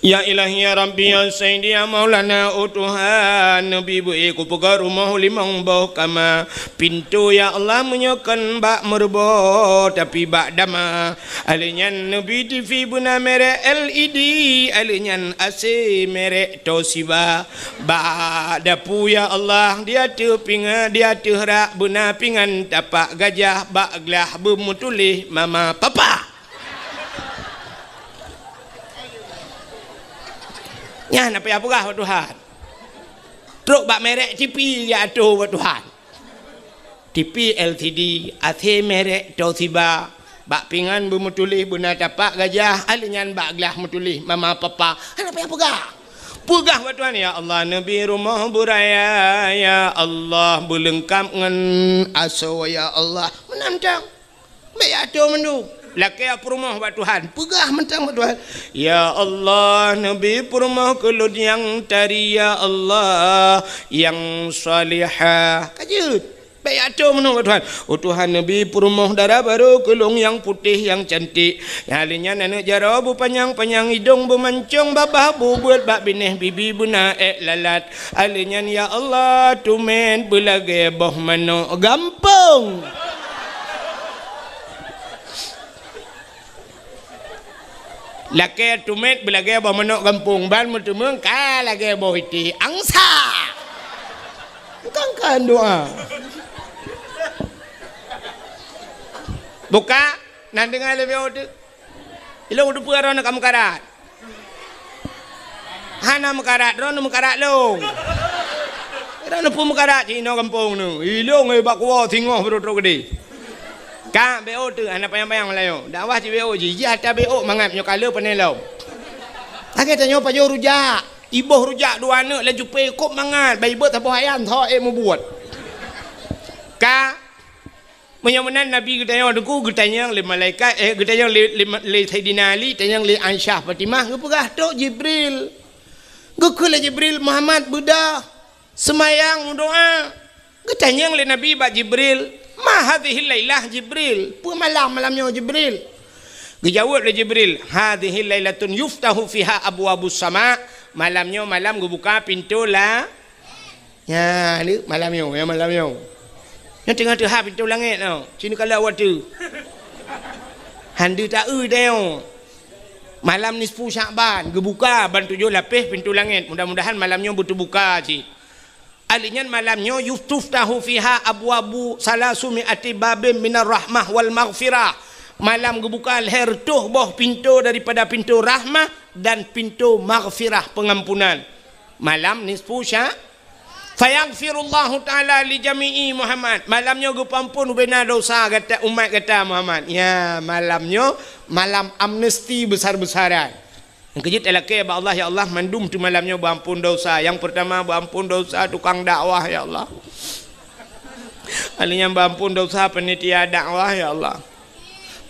Ya ilahi ya rabbi ya sayyidi ya maulana oh Tuhan Nabi ku pegar rumah limang bau kama pintu ya Allah menyokan bak merbo tapi bak dama alinyan Nabi TV buna merek LED alinyan AC merek Toshiba bak dapu ya Allah dia tu pinga dia tu rak buna pingan tapak gajah bak gelah bermutulih mama papa. Ya, nak payah pegah Tuhan. Truk bak merek TV ya tu Tuhan. TV LTD, AC merek Toshiba, bak pingan bermutulih buna tapak gajah, alinyan bak gelah mutulih mama papa. Nak payah pegah. Pegah Tuhan ya Allah Nabi rumah buraya ya Allah berlengkap dengan aso ya Allah menantang. Baik tu mendu. Laki perumah buat Tuhan pegah mentang buat Tuhan ya Allah Nabi perumah kelud yang tari ya Allah yang salihah kajut baik tu menang buat Tuhan oh Tuhan Nabi perumah darah baru kelung yang putih yang cantik yang halinya nenek jara bu panjang hidung bu mancung babah bu buat bak bineh bibi buna lalat halinya ya Allah tumen belage boh mano gampang. Laki tumet belagi abah menok kampung ban mutumeng ka lagi abah iti angsa bukan kan doa buka nanti dengar lebih otak ilang udah puara nak kamu karat hana mekarat rono mekarat long rono pun mekarat cina kampung nu ilang bak kuah tinggal berdua gede Kak BO tu anak payang-payang Melayu. Dakwah ci BO ji. Ya ta BO mangap nyo kala penelo. Ake tanyo pajo rujak. Iboh rujak dua anak la jupe kop mangat. Bai beut apa ayam tho mu buat. Kak menyamunan Nabi getanya deku getanya le malaikat getanya le Sayyidina Ali tanyang le Aisyah Fatimah gepegah tok Jibril. Gekul Jibril Muhammad Buddha semayang doa. Getanya le Nabi ba Jibril ma hadhihi lailah Jibril pu malamnya Jibril dijawab oleh Jibril hadhihi lailatun yuftahu fiha abwabus sama malamnya malam buka pintu lah ya ni malamnya yang tengah pintu langit tau sini kalau waktu handu tak deo malam nisfu Sya'ban buka ban 7 lapis pintu langit mudah-mudahan malamnya betul buka cik alinyan malamnya yustuftahu fiha abwabu salasumi'ati babim minar rahmah wal maghfirah malam gebuka hertuh boh pintu daripada pintu rahmah dan pintu maghfirah pengampunan malam nisfu sya fayaghfirullahu ta'ala li jami'i Muhammad malamnya gepampun bena dosa kata umat kata Muhammad ya malamnya malam amnesti besar-besaran. Yang kejut elake ba Allah ya Allah mandum tu malamnya berampun dosa. Yang pertama berampun dosa tukang dakwah ya Allah. Alinya berampun dosa panitia dakwah ya Allah.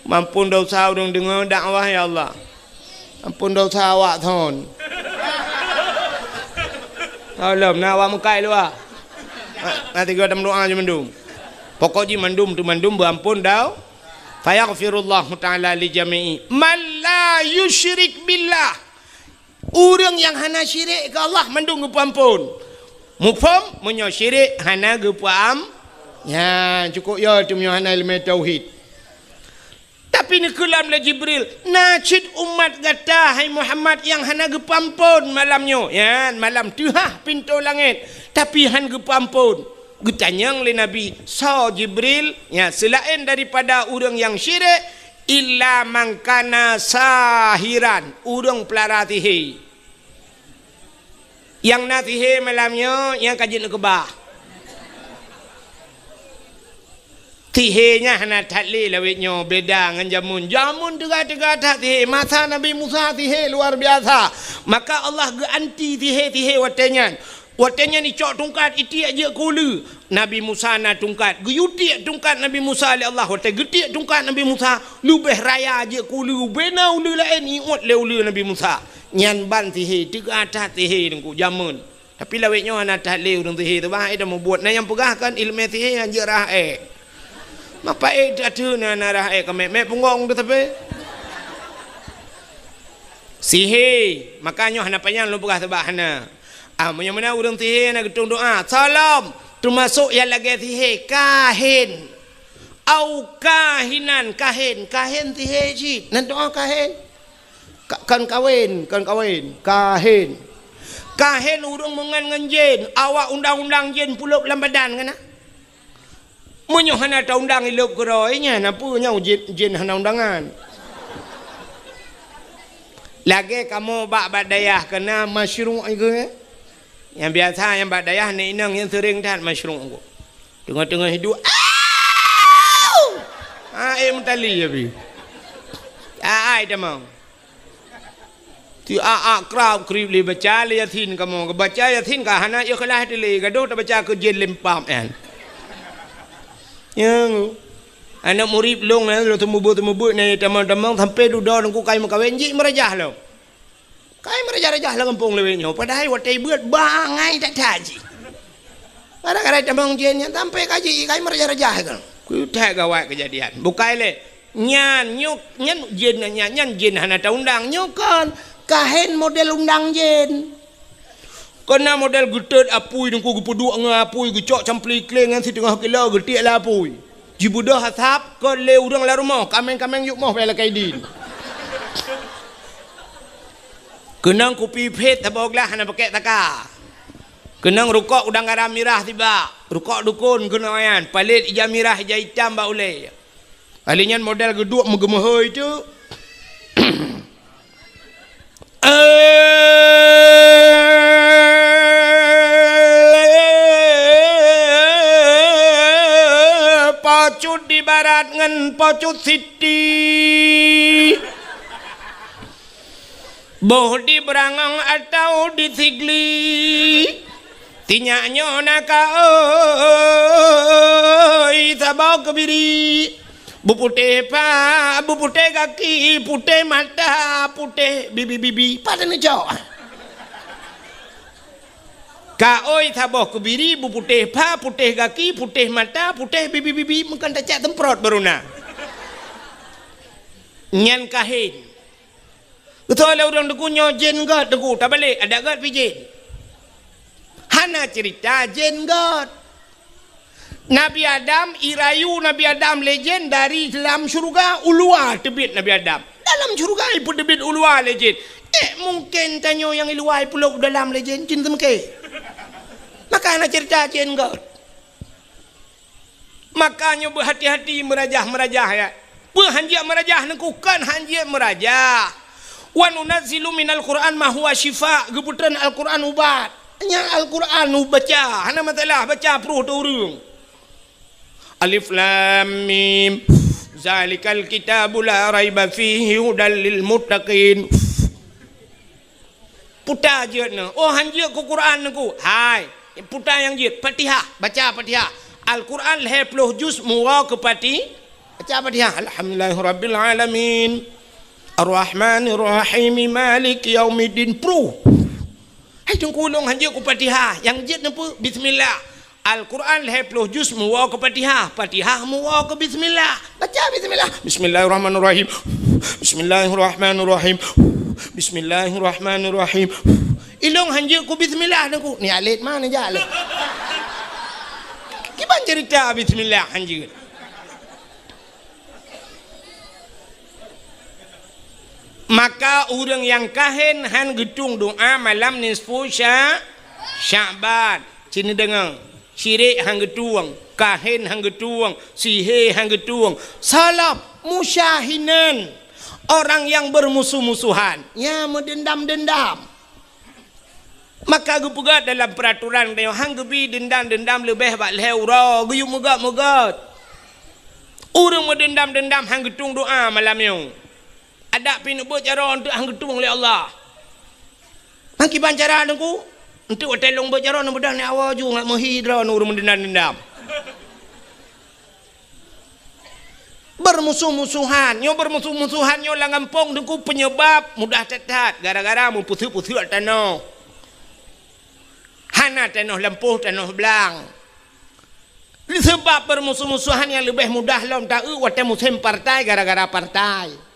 Mampun dosa urang dengar dakwah ya Allah. Ampun dosa awak thon. Alam na awak mukai lu ah. Nanti gua doa je mandum. Pokoknya mandum tu mandum berampun dau. Fayaghfirullahu ta'ala li jami'i man la yusyrik billah orang yang hana syirik ke Allah mandung gepampun mufham menyo syirik hana gepam ya cukup ya tu menyo hana ilmu tauhid tapi ni kelam la Jibril najid umat gata hai Muhammad yang hana gepampun malamnya ya malam tuhah pintu langit tapi han gepampun getanyang le Nabi sa Jibril ya selain daripada orang yang syirik illa mangkana sahiran orang pelara tihe yang natihe malamnya yang kajian kebah tihenya hana tatli lawitnya beda dengan jamun tega-tega tak tihe masa Nabi Musa tihe luar biasa maka Allah ganti tihe watenya ni cok tungkat iti aja kulu Nabi Musa na tungkat guyuti tungkat Nabi Musa li Allah wate geti tungkat Nabi Musa lubeh raya aja kulu bena ulu lain iot le ulu Nabi Musa nyan ban tihe tiga atas tihe dengku jamun tapi lawitnya ana tak le urang tihe tu bah ida mau buat na yang pegahkan ilmu tihe yang jerah mapa ada na narah ke me pungong tu tapi Sihir. Makanya hana panjang lu pegah sebab hana. Mana orang sihir nak getung doa. Salam. Termasuk yang lagi sihir. Kahin. Au kahinan. Kahin. Kahin sihir cik. Nak doa kahin. Kan kawin. Kahin. Kahin urung mengan jin. Awak undang-undang jin pulup dalam badan kan? Menyo hana ta undang ilup keroinya. Napa nya jin hana undangan. Lagi kamu bak dayah kena masyru' itu yang biasa yang bak dayah ni inang yang sering dah masyru' aku. Tengah-tengah hidup. Mentali ya bi. Demang. Ti krab krib li baca li yatin kamu baca yatin ka hana yo kelah dili gaduh ta baca ke jin lempam kan. Yang anak murid long ni lo temu ni teman-teman sampai duduk nunggu kai makawin ji merajah lo. Kai merajah lah kampung lewenya. Padahal watai buat bangai tak taji. Kadang-kadang teman jennya sampai kaji kai merajah kan. Ku tak gawat kejadian. Bukai le nyan jin nyan jin hana ta undang nyokon kahen model undang jin. Kena model getet apui nunggu gepuduk ngapui gecok campli klengan si tengah kilo getik lah apui. Jibudah hasap ke le urang la rumah kameng yuk moh bela kaidin. Kenang kopi pet taboglah hana pakai taka. Kenang rukuk udang garam mirah tiba. Rukuk dukun kena ayan palit ija mirah ija hitam ba ule. Alinyan model geduk megemehoi tu. Pocut di barat ngan pocut siti. Boh di berangang atau di sigli. Tinyaknya naka oi sabau kebiri. Bupute kaki, putih mata, putih bibi. Pada ni jauh. Ka oi sabau kebiri, bupute putih kaki, putih mata, putih bibi. Mungkin tak cak temprot beruna. Nyan kahin. Betul lah orang deku nyojen god deku tak balik ada god pijin. Hana cerita jen god. Nabi Adam irayu Nabi Adam legend dari dalam syurga ulua tebit Nabi Adam. Dalam syurga pun tebit ulua legend. Mungkin tanyo yang iluai pulau dalam legend cinta meke. Maka hana cerita jen god. Makanya berhati-hati merajah ya. Berhanjia merajah nengku kan hanjia merajah. Wa nunazzilu minal Qur'an ma huwa syifa. Geputan Al-Quran ubat. Hanya Al-Quran baca. Hana masalah baca peruh tu urung. Alif lam mim. Zalikal kitabu la raiba fihi hudal lil muttaqin. Putar je na. Oh hanjia ku Quran ku. Hai. Putar yang je. Fatihah. Baca Fatihah. Al-Quran 20 juz muwa ke pati. Baca Fatihah. Alhamdulillahirabbil alamin. Ar-Rahmanir-Rahim Maliki Yaumiddin Pro. Hai tungkulong hanja ku Fatihah. Yang jet apa? Bismillah. Al-Quran 20 juz muwa ke Fatihah. Fatihah muwa ke bismillah. Baca bismillah. Bismillahirrahmanirrahim. Bismillahirrahmanirrahim. Bismillahirrahmanirrahim. Ilong hanja ku bismillah nangku. Ni alit mana je alit. Kiban cerita bismillah hanja. Maka orang yang kahin han gedung doa malam nisfu Sya'ban. Sini dengar. Syirik hang getuang, kahin hang getuang, sihir hang getuang. Salap musyahinan. Orang yang bermusuh-musuhan. Ya mendendam-dendam. Maka gupegat dalam peraturan dia hang gebi dendam-dendam lebih bak leura, guyuk megat-megat. Orang mendendam-dendam hang getung doa malam ni. Ada pinu buat cara untuk hang getung oleh Allah. Hang kiban cara nangku untuk telong buat cara nang bedah ni awal ju ngak menghidra nur mendendam-dendam. Bermusuh-musuhan, nyo bermusuh-musuhan nyo lang ngampong nangku penyebab mudah tetat gara-gara mu putu-putu tanah. Hana tanah lempuh tanah belang. Sebab bermusuh-musuhan yang lebih mudah lom tahu watai musim partai gara-gara partai.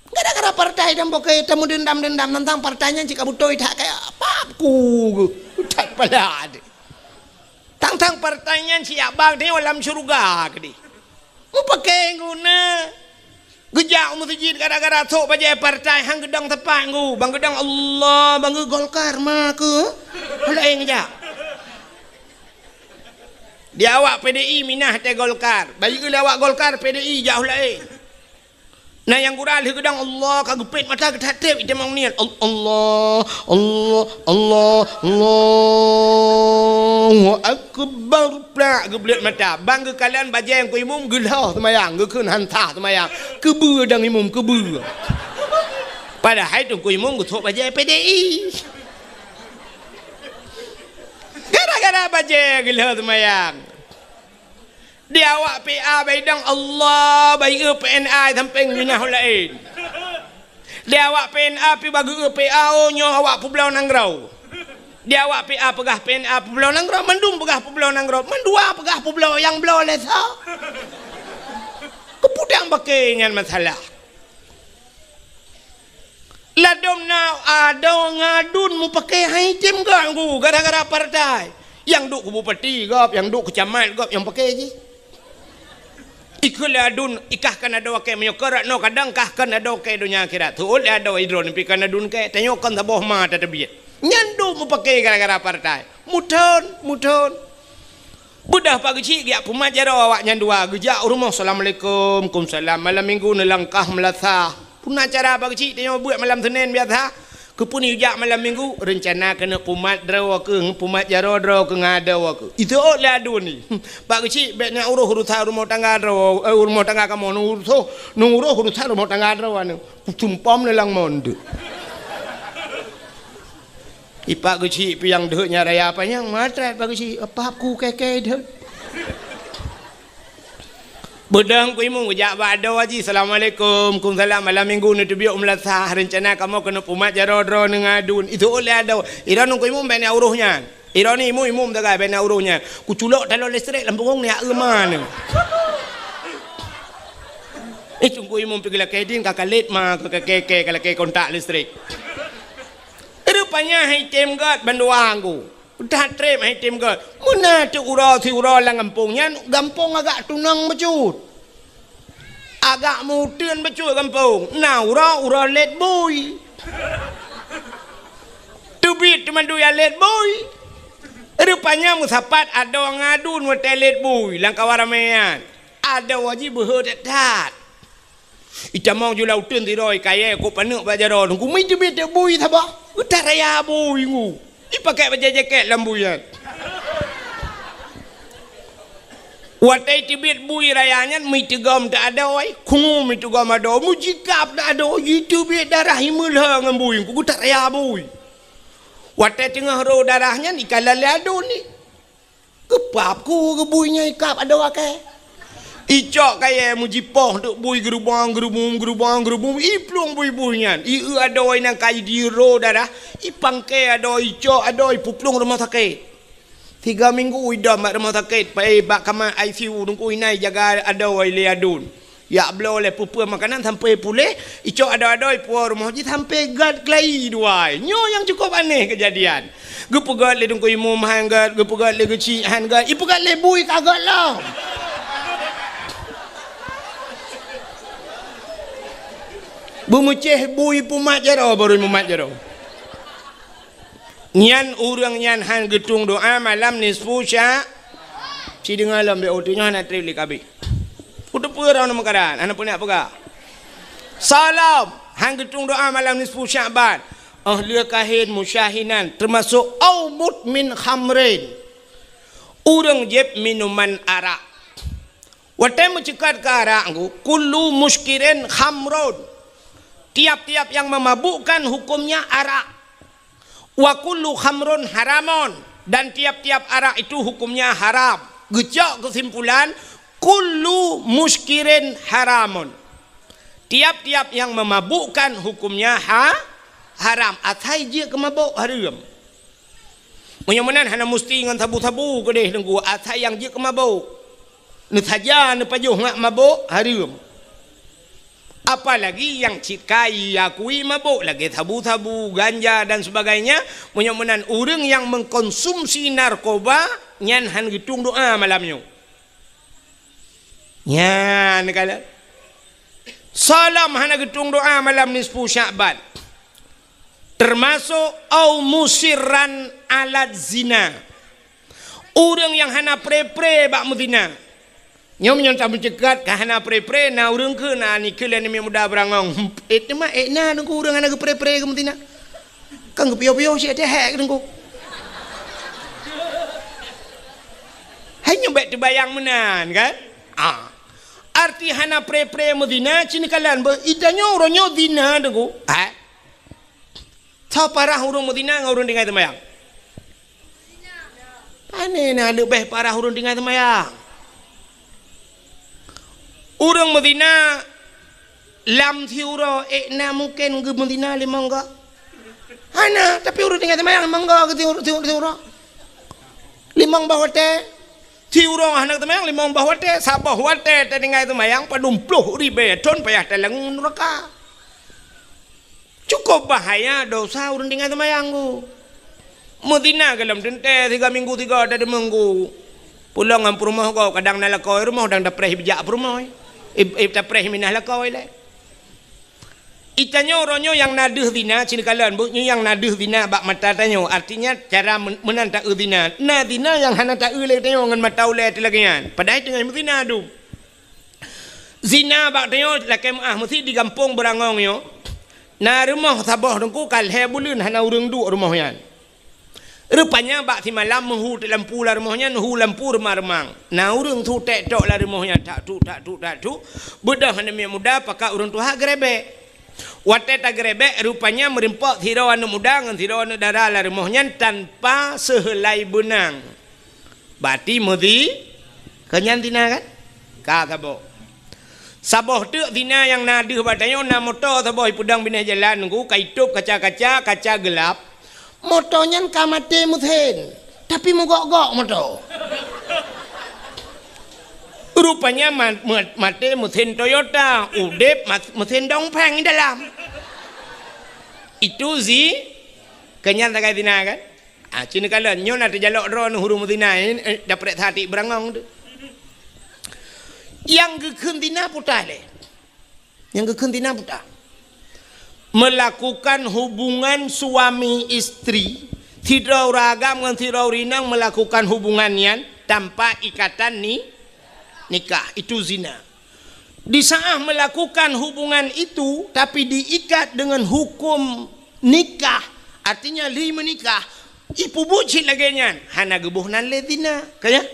Gara-gara partai dan pakai temu dendam-dendam tentang partainya jika butoi tak kayak apa ku tak pala de. Tentang partainya si abang dia dalam surga ke di. Mu pakai guna. Gejak masjid gara-gara tok bajai partai hang gedang tepat ngu. Bang gedang Allah, bang Golkar mah ke. Lain gejak. Dia awak PDI minah te Golkar. Bagi ke awak Golkar PDI jauh lain. Nah yang kurang dia gedang Allah kagupit mata ketatip itu memang niat Allah Allah Allah Allahu akbar plak geblet mata bang ke kalian bajai yang ku imum gelah semayang ke kun hantah semayang kebur dang imum kebur padahal itu ku imum ku tok bajai PDI gara-gara bajai gelah semayang dia awak PA baidang Allah bagi PNA samping minah lain. Dia awak PNA pi bagi PA onyo awak Pulau Nangrau. Dia awak PA pegah PNA Pulau Nangrau mendung pegah Pulau Nangrau mendua pegah Pulau yang belau lesa. Kepudang pakai ngan masalah. Ladom now ada ngadun mu pakai hai tim ganggu gara-gara partai. Yang duk ku bupati gop, yang duk ku camat gop yang pakai je. Ikul adun ikahkan ada wakai menyokorat no kadang kahkan ada wakai dunia akhirat tu oleh ada idron pikan adun ke tanyakan taboh ma tadbiyat nyandu mu pakai gara-gara partai muton budah pagi cik ya pemajaro awak nyandua gejak rumah assalamualaikum kumsalam malam minggu nelangkah melatah puna cara pagi cik tanya buat malam Senin biasa kepuni ujak malam minggu rencana kena pumat draw ke pumat jaro draw ke ngadaw ke itu oleh adu ni pak kecil bet nak uruh rumah tangga draw rumah tangga kamu uruh rumah tangga draw anu tumpam lelang monde ipak kecil pi yang dehnya raya apa yang matrat pak kecil apa aku keke deh Bedang ku imung ujak bado haji assalamualaikum kumsalam malam minggu ni tu biok melasah rencana kamu kena pumat jaro-jaro nengadun itu oleh ada iran ku imung bena uruhnya iran ni imum tagai bena uruhnya ku culok talon listrik lampung ni mana itu ku imum pergi lah kedin kakalit mah keke kalau ke kontak listrik rupanya hai tem gat banduang ku udah trip hai tim ke mana tu urau lang kampungnya kampung agak tunang becut agak mudun becut kampung nah urau let boy tu bit cuma du ya let boy rupanya musapat ada ngadun hotel let boy lang kawaramean ada wajib berhadat ita mau julau tun tiroi kaya ko panuk bajaro ku mi tu bit boy thaba utaraya boy ngu dipakai baju jaket lambuyan. Watai tibit bui rayanya mi tegam tak ada oi. Kungu mi tegam ada. Mujikap tak ada. Itu bit darah himulha dengan bui. Ku tak raya bui. Watai tengah roh darahnya ni kalali ada ni. Kepap ku ke buinya ikap ada wakai. Icok kaya mujipoh duk bui gerubang iplung bui-buinya i ada oi nang kai di ro darah i pangke ada icok ada puplung rumah sakit 3 minggu udah mak rumah sakit pai bak kamar ICU nunggu inai jaga ada oi liadun ya belo le pupu makanan sampai pulih icok ada puar rumah ji sampai gad klai duai nyo yang cukup aneh kejadian gepegat le nunggu imum hanggat gepegat le geci hanggat ipegat le bui kagak lah Bumuceh bui pumat jaro baru pumat jaro. Nyan urang nyan han getung doa malam nisfu sya. Si dengar lam be otinya nak trip likabi. Udah pura nama karan, anak punya apa? Salam han getung doa malam nisfu Syaban. Ahli kahin musyahinan termasuk aumut min khamrin. Urang jeb minuman arak. Watai mencekat ke arak kullu muskirin khamrun. Tiap-tiap yang memabukkan hukumnya arak. Wa kullu khamrun haramun dan tiap-tiap arak itu hukumnya haram. Gejak kesimpulan kullu muskirin haramun. Tiap-tiap yang memabukkan hukumnya haram. Atai je kemabuk haram. Menyamunan hana mesti dengan tabu-tabu ke deh nunggu atai yang je kemabuk. Ne saja ne pajuh ngak mabuk haram. Apalagi yang cikai, akui mabuk lagi, tabu-tabu, ganja dan sebagainya. Mudah-mudahan orang yang mengkonsumsi narkoba nyan han gitung doa malamnya. Nyan kala. Salam han gitung doa malam nisfu Sya'ban. Termasuk au musirran alat zina. Orang yang hana pre-pre bak muzina. Nyom yang tak mencegat kahana pre-pre na urang ke na ni ke ni muda berangong. Mah na nunggu urang ana ke pre-pre ke mentina. Kan ke pio-pio si ada hak nunggu. Hanya baik terbayang menan kan? Arti hana pre-pre medina cini kalan be idanya orangnya dina nunggu. Tahu parah urang medina ngau urang dengai temayang. Pane na lebih parah urang dengai temayang. Urang Medina lam thiuro na mungkin ke Medina limang enggak. Hana tapi urang tinggal temayang limang enggak ke thiuro. Limang bahwate thiuro hana temayang limang bahwate sabah wate tinggal temayang padumpluh ribe ton payah telang neraka. Cukup bahaya dosa urang tinggal temayang ku. Medina dalam dente 3 minggu 3 ada minggu. Pulang ngam rumah kau kadang nalakoi rumah kadang dapreh bijak rumah. Dapreh minah lakau ile. Itanyo ronyo yang naduh dina cina kalan bu yang naduh dina bak mata tanyo artinya cara menanta dina. Na dina yang hana ta le tanyo ngan mata ule tilagian. Padahal dengan dina adu. Zina bak tanyo lakem mesti di kampung berangong yo. Na rumah sabah dengku kalhe bulun hana urang du rumah yan. Rupanya bak ti malam mehu lampu lah rumahnya, mehu lampu remang-remang. Nah urang tu tek tok lah rumahnya tak tu. Bedah hana muda pakak urang tu hak grebek. Wate tak grebek rupanya merimpak thiro anu muda ngan thiro anu dara lah rumahnya tanpa sehelai benang. Bati mesti kenyan tina kan? Ka sabo. Sabah tu tina yang naduh batanya na motor sabah pudang binah jalan ku kaitup kaca gelap. Motonya kamate muthen tapi mogok-gok motor. Rupanya mate muthen Toyota, udep muthen dongpeng di dalam. Itu kenyan tak kaya tina kan? Cina kala nyon ada jalok ron huru mutina dapat hati berangong tu. Yang gekun tina putar le. Yang gekun tina putar. Melakukan hubungan suami istri tidak ragam dengan tidak rinang melakukan hubungannya tanpa ikatan nikah itu zina. Di saat melakukan hubungan itu tapi diikat dengan hukum nikah artinya li menikah ipu bucin lagi nya hana gebuh nan le zina kaya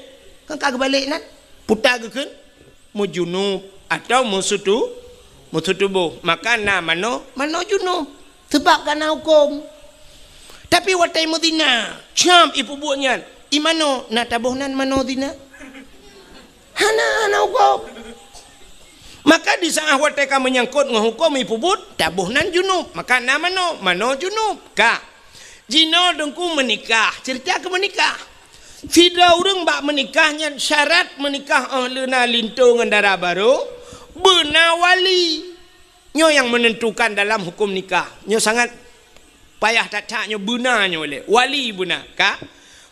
kan kagak balik nan putar gekeun mujunub atau musutubuh maka mano junub sebab kana hukum tapi watai medina cam ibu buatnya imano na tabuhnan mano dina hana hukum maka di saat watai ka menyangkut dengan hukum ibu buat tabuhnan junub maka mano junub ka jino dengku menikah cerita ke menikah tidak urang bak menikahnya syarat menikah lena lintu dengan darah baru benar wali nyo yang menentukan dalam hukum nikah nyo sangat payah tak nyo benarnya oleh wali benar ka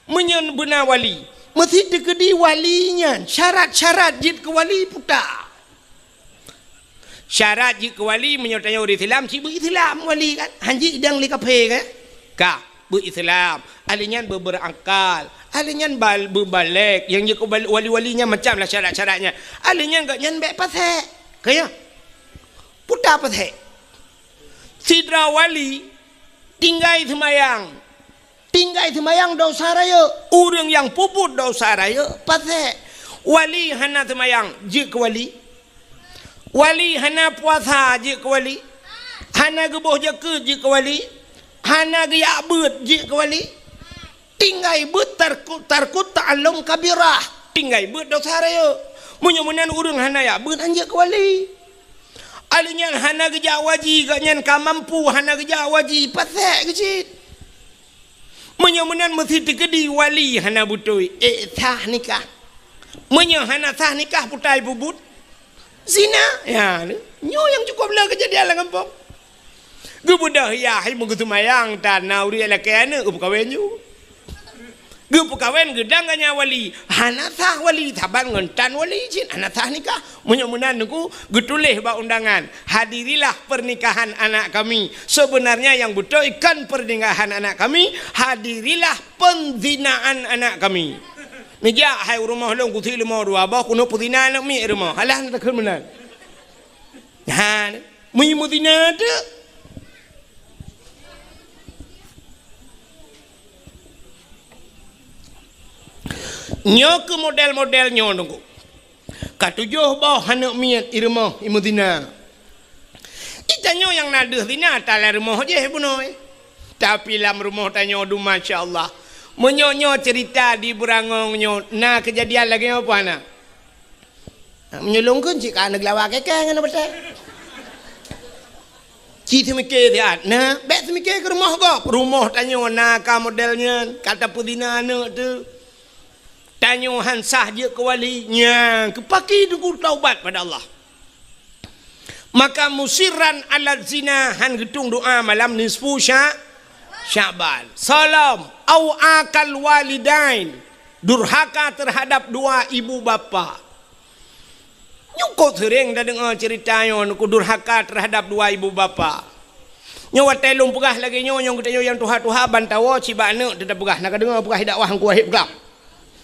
menyen benar wali mesti dekedi walinya syarat-syarat jid ke wali puta syarat jid ke wali menyertanya uri Islam si berislam wali kan hanji idang li kape ka berislam alinyan berangkal alinyan berbalik yang je wali-walinya macam lah syarat-syaratnya alinyan gak nyan baik pasek kaya putar pasek sidra wali tinggai semayang dosa raya urang yang puput dosa raya pasek wali hana semayang je ke wali hana puasa je ke wali hana gebuh jeke je ke wali hana geyak bet je ke wali tinggai bet tarkut ta'allum kabirah tinggai bet dosa raya munya-munan urang hana ya bet anje ke wali alinyan hana geja waji ganyan ka mampu hana geja waji pasek kecil munya-munan mesti tegedi wali hana butoi sah nikah munya hana sah nikah putai bubut Zina. Ya, nyo yang cukup lah kejadian lah kampung. Gebudah ya, hai menggutu mayang tanah uri ala kena kawin you. Gepu kawin gedang ganya wali. Hanatah wali taban ngentan wali jin. Hanatah nikah. Munyak-munan nuku getulih ba undangan. Hadirilah pernikahan anak kami. Sebenarnya yang betul ikan pernikahan anak kami. Hadirilah penzinaan anak kami. Meja hai rumah long kuthi lemah dua bah kuno putina anak mi rumah. Halah nak kemenan. Ha, mi mutina tu. Nyo ke model-model nyo nunggu. Katujuh bah anak mi rumah imutina. Itanyo yang naduh dina tala rumah je bunoi. Tapi lam rumah tanyo du masya-Allah. Menyonyo cerita di berangongnya. Nah kejadian lagi apa nak? Menyolongkan cik anak lawak kekang kan betul. Cik semikir dia. Nah, bet semikir ke rumah kau. Rumah tanyo nak modelnya kata pudina anak tu. Tanyo hansah je ke walinya. Kepaki tu taubat pada Allah. Maka musiran ala zina han getung doa malam nisfu Sya'ban. Salam au akal walidain. Durhaka terhadap dua ibu bapa. Nyukut sering dah dengar ceritanya nuku durhaka terhadap dua ibu bapa. Nyawa telung pegah lagi nyong kita yang tuha-tuha bantawa ciba anak tidak pegah nak dengar pegah dakwah hangku wahib gelap.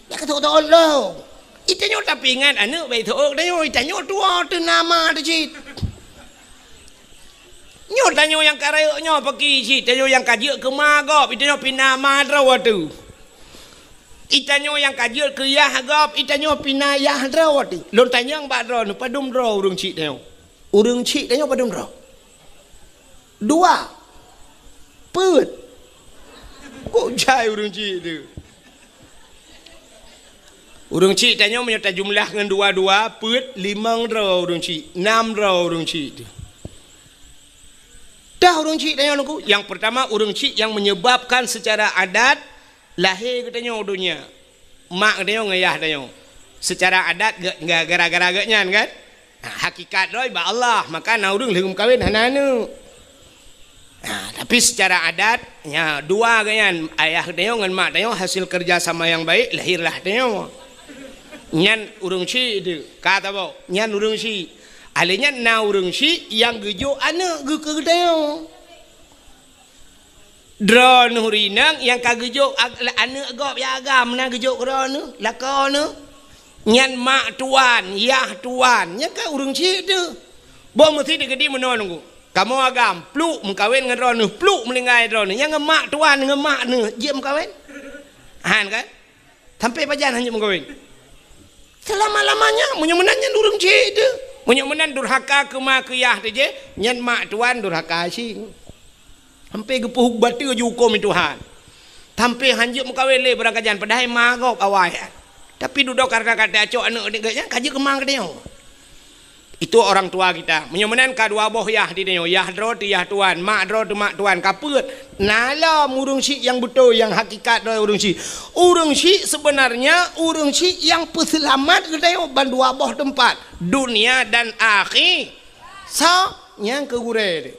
Ya kata Allah. Itanyo tapi ingat anak baik tu dah itanyo tua tu nama tu cik. Nyo tanyo yang karaya nyo pergi cik tanyo yang kaji ke magop itanyo pindah madrawa tu. Itanyo yang kaji ke yahgop itanyo pindah yahdrawa tu. Lon tanyo yang badra nu padum dra urang cik tanyo. Urang cik tanyo padum dra. Dua. Put. Kok jai urang cik tu. Urang cik tanyo menyerta jumlah dengan dua-dua put 5 dra urang cik. 6 dra urang cik tu. Dah urang cik tanya aku. Yang pertama urang cik yang menyebabkan secara adat lahir katanya dunia. Mak katanya ngayah katanya. Secara adat gara-gara gaknya kan? Hakikat doi ba Allah, maka na urang lehum kawin hananu. Tapi secara adat ya dua ganyan ayah katanya ngan mak katanya hasil kerja sama yang baik lahirlah katanya. Nyan urang cik tu kata ba, nyan urang cik alenya na urang si yang gejo anak ge kedaya. Dra nurinang yang kagejo anak gop ya agam na gejo krana lakana. Nyan mak tuan, yah tuan, nya ka urang si tu. Bo mesti digedi menonunggu. Kamu agam pluk mengkawin dengan rona, pluk melingai rona. Yang mak tuan dengan mak ne, je mengkawin. Han kan? Sampai pajan hanya mengkawin. Selama-lamanya menyemenanya urang si tu. Menyemenan durhaka ke mak ke yah tu je. Nyan mak tuan durhaka sing. Hampir gepuh batu je hukum Tuhan. Hampir hanjuk mengkawin le berangkajan. Padahal magop awal. Tapi duduk karena kata acok anak dia kaji kemang ke dia. Itu orang tua kita. Menyemenan kedua boh yah di dia. Yah dro tu yah tuan. Mak dro tu mak tuan. Kaput. Nala urang si yang betul. Yang hakikat doi urang si. Urang si sebenarnya urang si yang peselamat ke dia. Bandua boh tempat. Dunia dan akhir. So, yang ke gure dia.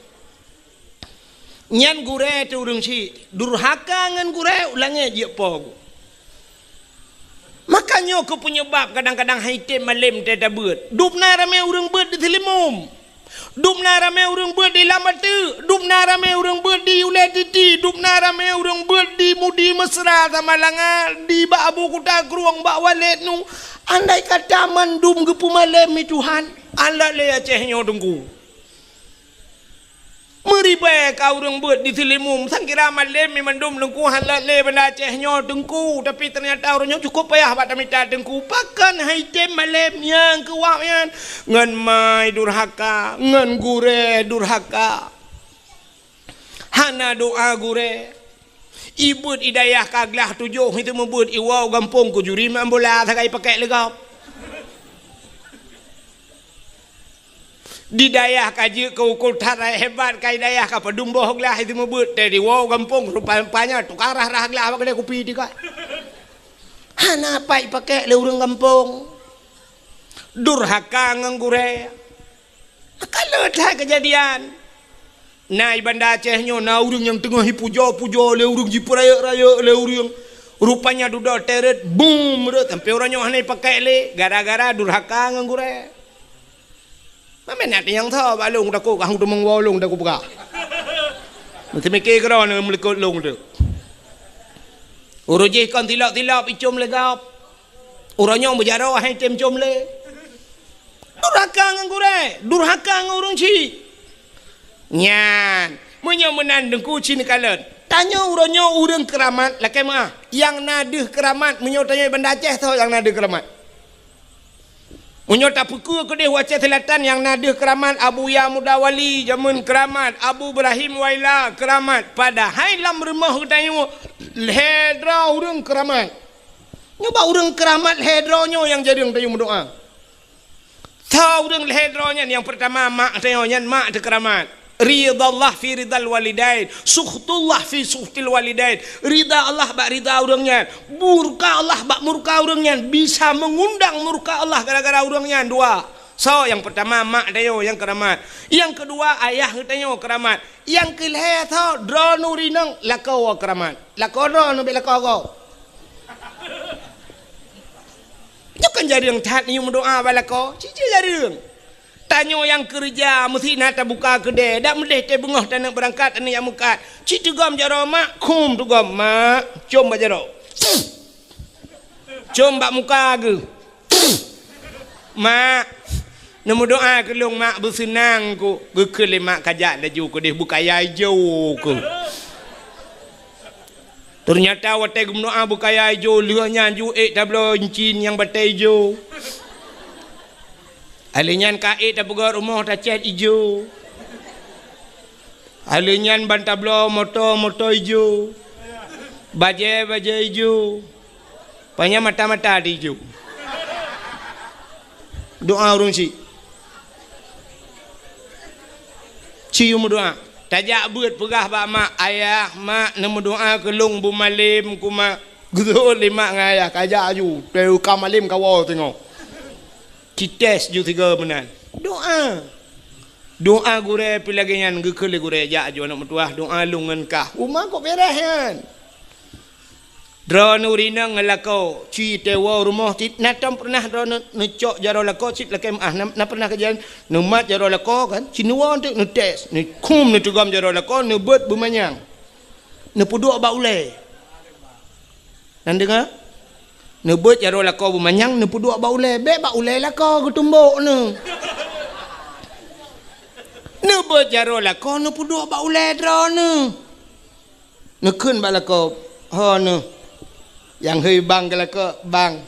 Nyan gure tu urang si. Durhaka ngan gure ulangnya je pogo. Makanya aku penyebab kadang-kadang haitim malam tiada beut. Dupna ramai urang beut di Telimum. Dupna ramai urang beut di Lamatu. Dupna ramai urang beut di Uletiti. Dupna ramai urang beut di Mudi Mesra sama Langar. Di Bak Abu Kuta Keruang Bak Walid nu. Andai kata mandum gepu malam ni Tuhan. Allah le acehnya dengku. Meribai kau urang beut di Telimum. Sangkira malam ni mandum dengku halal le benda acehnya dengku. Tapi ternyata orangnya cukup payah buat minta dengku. Pakan haitem malam yang kewak yang ngan mai durhaka, ngan gure durhaka. Hana doa gure. Ibut idayah kaglah tujuh itu membut iwau gampung ku juri mambola sakai pakai legap. Di dayah kaji ke ukul tarai hebat kai dayah ka padumboh glah itu membut dari wow gampung rupanya tukarah rah glah apa kedai kopi di ka. Hana pai pakai le urang gampung. durhaka nganggure. Kalau dah kejadian. Nah Ibanda Acehnya, nah orang yang tengah puja-puja, le orang jipu raya-raya, le orang rupanya duda teret, boom, sampai orangnya hanai pakai le, gara-gara durhaka nganggure. Mana nak yang tahu balung dah kau, kahung tu mengwalung dah kau buka. Nanti mikir kerana melikut long tu. Urujih kan tilap-tilap icum legap. Orangnya berjarah hai tem cum le. Durhaka nganggure, durhaka ngurung ci. Nyan, munyo menandung kuci ni kalan. Tanya orangnya urang keramat, lakai mah. Yang nadeh keramat, munyo tanya Banda Aceh tahu yang nadeh keramat. Munyo tak pukul ke dia Aceh Selatan yang nadeh keramat Abu Ya Mudawali jamun keramat Abu Ibrahim Waila keramat pada hailam rumah tanya hedra urang keramat. Nyoba urang keramat hedronyo yang jadi tanya doa. Tahu urang hedronya yang pertama mak tanya mak de keramat. Ridallah fi ridal walidain, sukhtullah fi sukhtil walidain. Rida Allah bak rida orangnya, murka Allah bak murka orangnya, bisa mengundang murka Allah gara-gara orangnya. Dua. So yang pertama mak dayo yang keramat. Yang kedua ayah dayo keramat. Yang kelihatan tau dronu rinang lakau keramat. Lakau dronu be lakau kau. Itu kan jadi yang taat ni doa balako. Cici jadi yang. Tanya yang kerja mesti nak buka kedai dak mendeh te bengah tak nak berangkat ani yang mukat citu gam jaro mak kum tu gam mak com bajaro com bak muka ke mak nemu doa ke long mak bersenang ku gekele mak kajak laju ku deh buka yai jo ku ternyata watai gum doa buka yai jo lehnya ju tablo incin yang batai jo alinyan kait tak pegar rumah tak cat hijau. Alinyan ban tablo motor hijau. Baja hijau. Banyak mata-mata di hijau. Doa urung si. Cium doa. Tajak buat pegah bak mak ayah mak nemu doa kelung bu malim ku mak. Gudul lima ngayah kajak ju. Teu kamalim kawa tengok. Kites ju tiga benan. Doa. Doa gure pilagenyan gekele gure jak ju anak metuah doa lungan kah. Umah kok beres kan. Drone urina ngelakau ci tewa rumah tit natam pernah drone necok jaro lakau cit lakem na pernah kejadian nemat jaro lakau kan cinua untuk netes ne kum ne tugam jaro lakau ne bet bumanyang. Ne puduk ba ule. Nan dengar? Nebut jaro lakau bumanyang ne puduk ba ule be ba ule lakau ketumbuk ne. Nebut jaro lakau ne puduk ba ule dro ne. Ne keun ba lakau ha ne. Yang hei bang ke lakau bang.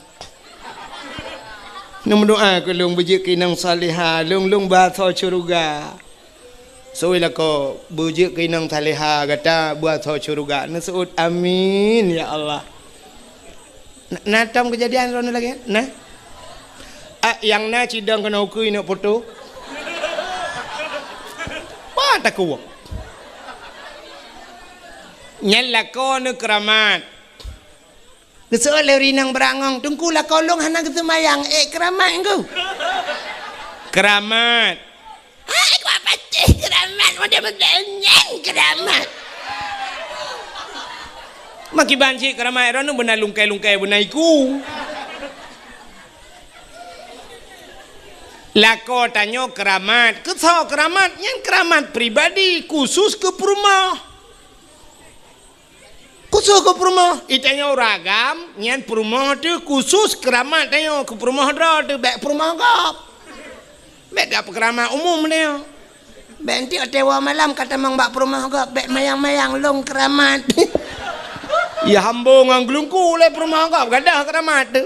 Ne mendoa ke long bejik kinang salihah long ba tho syurga. So lakau bejik kinang salihah kata buat tho syurga. Ne seut amin ya Allah. Natam kejadian rono lagi nah yang na cidang kena ukui nak foto apa tak kuat nyal lako ne keramat kesoal rinang berangong tungku lako long hana kesemayang keramat engkau keramat aku apa sih keramat macam menyenyeng keramat maki banci keramai rono benar lungkai-lungkai benar iku. Lako tanya keramat, ketau keramat yang keramat pribadi khusus ke perumah. Khusus ke perumah, itanya ragam, yang perumah tu khusus keramat tanya ke perumah dah tu bek perumah kau. Bek dah keramat umum dia. Bek nanti tewa malam kata mang bak perumah kau bek mayang-mayang long keramat. Ya hambung ang gelungku le perumah kau gadah keramat tu.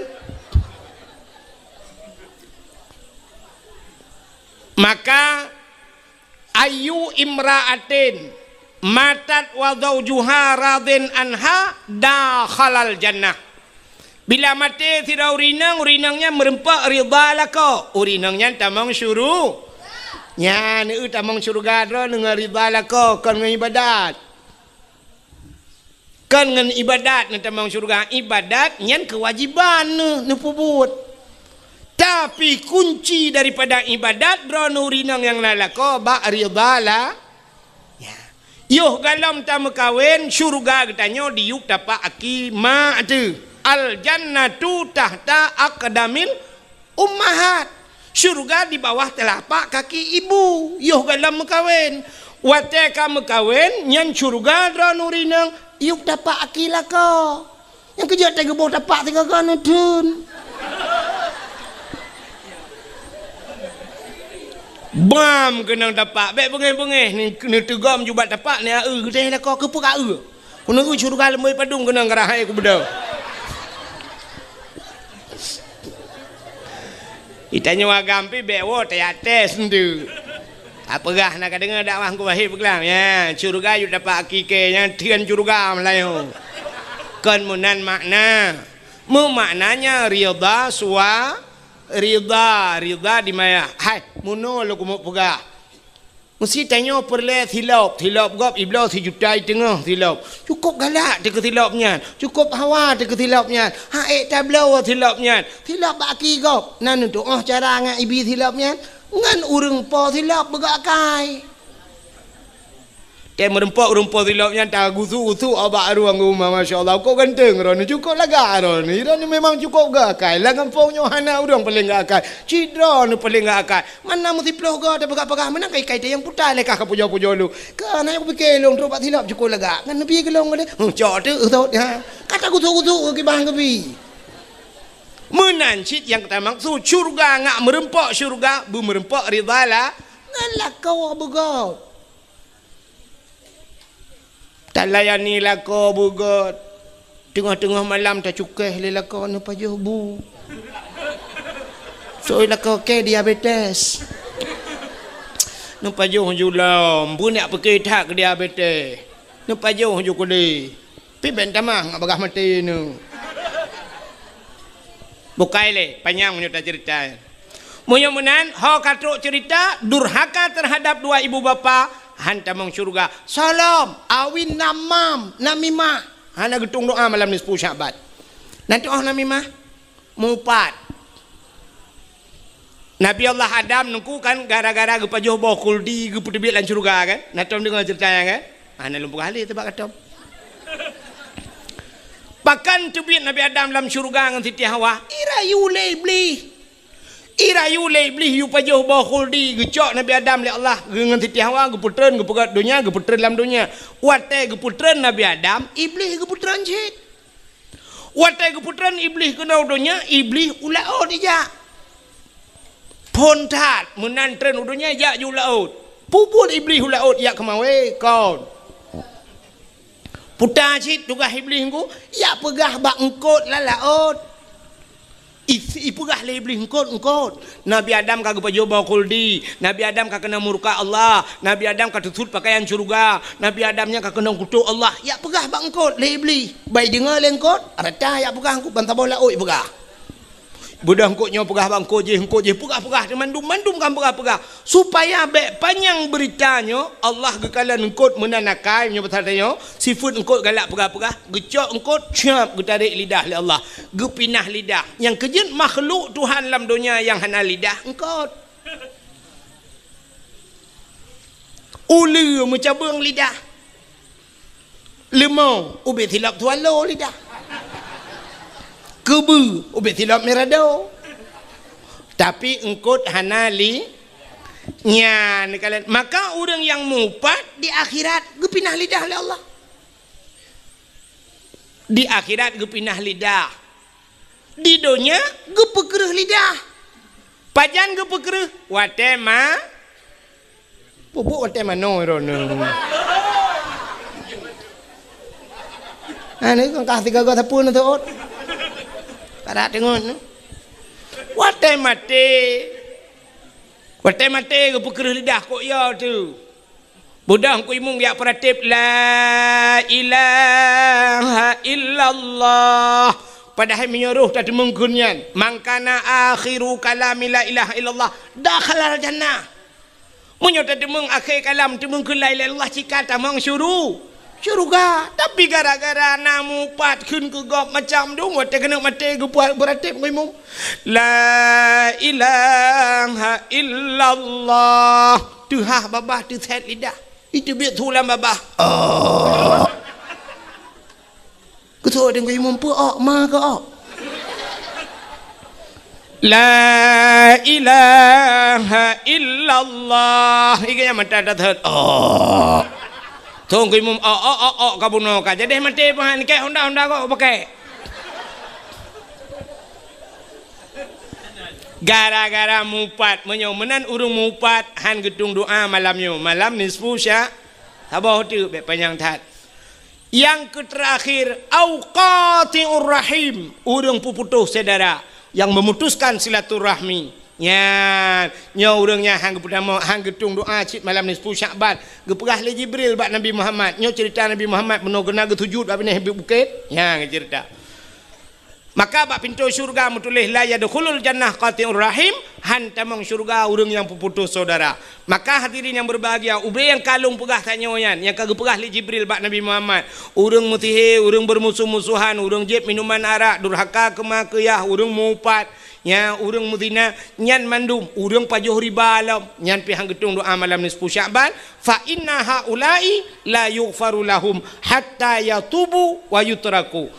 Maka ayu imra'atin matat wa zawjuha radin anha dakhalal jannah. Bila mati tidak urinangnya merempak ridha lako. Urinangnya tamang syuru. Nya ni tamang syurga dro dengan ridha lako kan ibadat. Kan dengan ibadat nanti mang syurga ibadat nyan kewajiban nu pubut. Ta Tapi kunci daripada ibadat dronurinang yang nalako ba ridala. Ya. Yuh galam ta mekawin syurga katanya diuk dapat aki ma tu. Al jannatu tahta aqdamil ummahat. Syurga di bawah telapak kaki ibu. Yuh galam mekawin. Wate ka mekawin nyan syurga dronurinang yuk dapat aki lako. Yang kerja tega boh dapat tega kan dun. Bam kena dapat baik bengeh-bengeh ni tegam jubat dapat ni deh dah kau kepu ka kuna syurga lemoi padung kena ngarahai ku bedau. Itanya wagam pi bewo teates ndu. Apa gah nak dengar dakwah ku wahid pegelang ya syurga yu dapat akike nya tian syurga melayu. Kan munan makna. Mu maknanya ridha suwa ridha di maya hai muno lo kumo pega mesti tanya perle thilop gop iblo si jutai tengah thilop cukup galak de thilopnya cukup hawa de thilopnya ha tablo thilopnya thilop baki gop nan untuk cara ngan ibi thilopnya ngan urang po thilop begak kai merempok thilopnya tak gusu abak ruang rumah masya-Allah kau ganteng ron cukup laga ron ni memang cukup gak kai lah kampung nyohana urang paling gak kai cidra ni paling gak kai mana mesti ploh gak ada pegak-pegak mana kai dia yang putar lekah ke pujo-pujo lu kan aku fikir long trobat thilop cukup laga kan nabi gelong le cok tu tot ha kata gusu ke bang ke bi menancit yang kita maksud syurga ngak merempok syurga bu merempok ridala ngalah kau begot tak layani lako bugot tengah-tengah malam tak cukai lelako nu pajuh bu so lako ke diabetes nu pajuh julam bu nak pakai tak ke diabetes nu pajuh ju kuli pi ben tamah ngak bagah mati nu bukai le panjang punya cerita mudah-mudahan ho katruk cerita durhaka terhadap dua ibu bapa hantamang syurga salam awin namimah hana getung doa malam ni 10 Syaban nanti namimah mupat Nabi Allah Adam nungku kan gara-gara gepajuh bawah kuldi geputebit lan syurga kan natom dengar ceritanya kan hana lumpur kali tebak katom pakan tebit Nabi Adam dalam syurga dengan Siti Hawa irayu lebih yu pajuh bawah khuldi gecok Nabi Adam le Allah dengan Siti Hawa geputren gepegat dunia geputren dalam dunia wate geputren Nabi Adam iblis geputren cik wate geputren iblis kena dunia iblis ulaut ija pontat menantren dunia ja ju laut puput iblis ulaut ya kemawe kaun putar cik tugas iblis ku ya pegah bak engkot la laut ipugah le iblis engkot Nabi Adam kagak pajo bawa kuldi Nabi Adam kagak kena murka Allah Nabi Adam kagak tutut pakaian surga Nabi Adamnya kagak kena kutuk Allah ya pegah bang engkot le iblis baik dengar le engkot rata ya pegah engkot bantah bola oi pegah budah engkotnya pegah bang engkot je pegah mandum kan pegah supaya bek panjang beritanya Allah gekalan engkot menanakai punya bertanya sifat engkot galak pegah gecok engkot siap getarik lidah le Allah gepinah lidah yang kejut makhluk Tuhan dalam dunia yang hana lidah engkot ulu mencabung lidah lemau ubit hilap tualo lidah kebu ubit hilap merado tapi engkot hanali nyan kalian maka orang yang mupat di akhirat gepinah lidah oleh Allah di akhirat gepinah lidah di dunia gepekereh lidah pajan gepekereh watema pupuk watema no rono ane kan kasih gagak tapun tu ot para tengok wate mate gepekereh lidah kok ya tu budak ku imung dia peratip la ilaha illallah padahal menyuruh tadi menggunyan mangkana akhiru kalami la ilaha illallah dakhalal jannah munyo tadi meng akhir kalam tu menggun la ilaha illallah cika tamang syurga tapi gara-gara namu pat kun ke gop macam dong wate kena mate ke buat beratip ku imung la ilaha illallah. Tu ha babah tu set lidah. Itu biar tulang babah. Oh. Ketua dengan imam apa? Ma ke ok? La ilaha illallah. Ini yang mata dah thot. Oh. Tunggu imam kamu nak jadi mati pun ni kayak Honda kau pakai. Gara-gara mupat menyomenan urung mupat han gedung doa malamnya malam nisfu sya sabah tu be panjang tat. Yang terakhir auqatiur rahim urung puputus saudara yang memutuskan silaturahmi. Nya urangnya hang pertama hang gedung doa cit malam nisfu Syaban geperah le Jibril bak Nabi Muhammad. Nyo cerita Nabi Muhammad meno gena ge sujud bak ni bukit. Ya cerita. Maka bak pintu syurga mutulis la yadkhulul jannah qati'ur rahim han tamang syurga urang yang puputus saudara. Maka hadirin yang berbahagia ubay yang kalung pegah tanyoyan yang kage pegah li Jibril bak Nabi Muhammad. Urang mutihe urang bermusuh-musuhan urang jeb minuman arak durhaka kemakiyah urang mupat nya urang mudina nyan mandum urang pajuh riba alam nyan pihang gedung doa malam nisfu Syaban fa inna haula'i la yughfaru lahum hatta yatubu wa yutraku.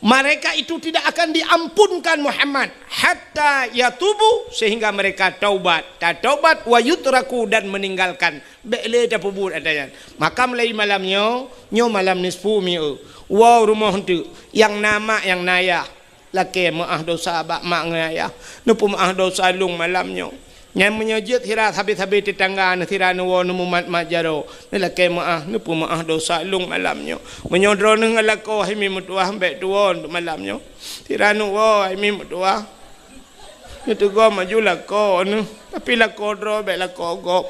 Mereka itu tidak akan diampunkan Muhammad hatta yatubu sehingga mereka taubat. Taubat wa yutraku dan meninggalkan. Bekle dah pubut adanya. Maka mulai malamnya, nyo malam nisfu mi'u. Wow rumah tu yang nama yang naya. Laki maah dosa abak mak ngaya. Nupu maah dosa lung malamnya. Yang menyejut hirat habis-habis tetangga nethira nuwa numumat majaro. Ni laki maah nupu maah dosa lung malamnya. Menyodro neng alako himi mutuah mbek tuwa untuk malamnya. Tira nuwa himi mutuah. Itu gua maju lako nu. Tapi lako dro mbek lako gop.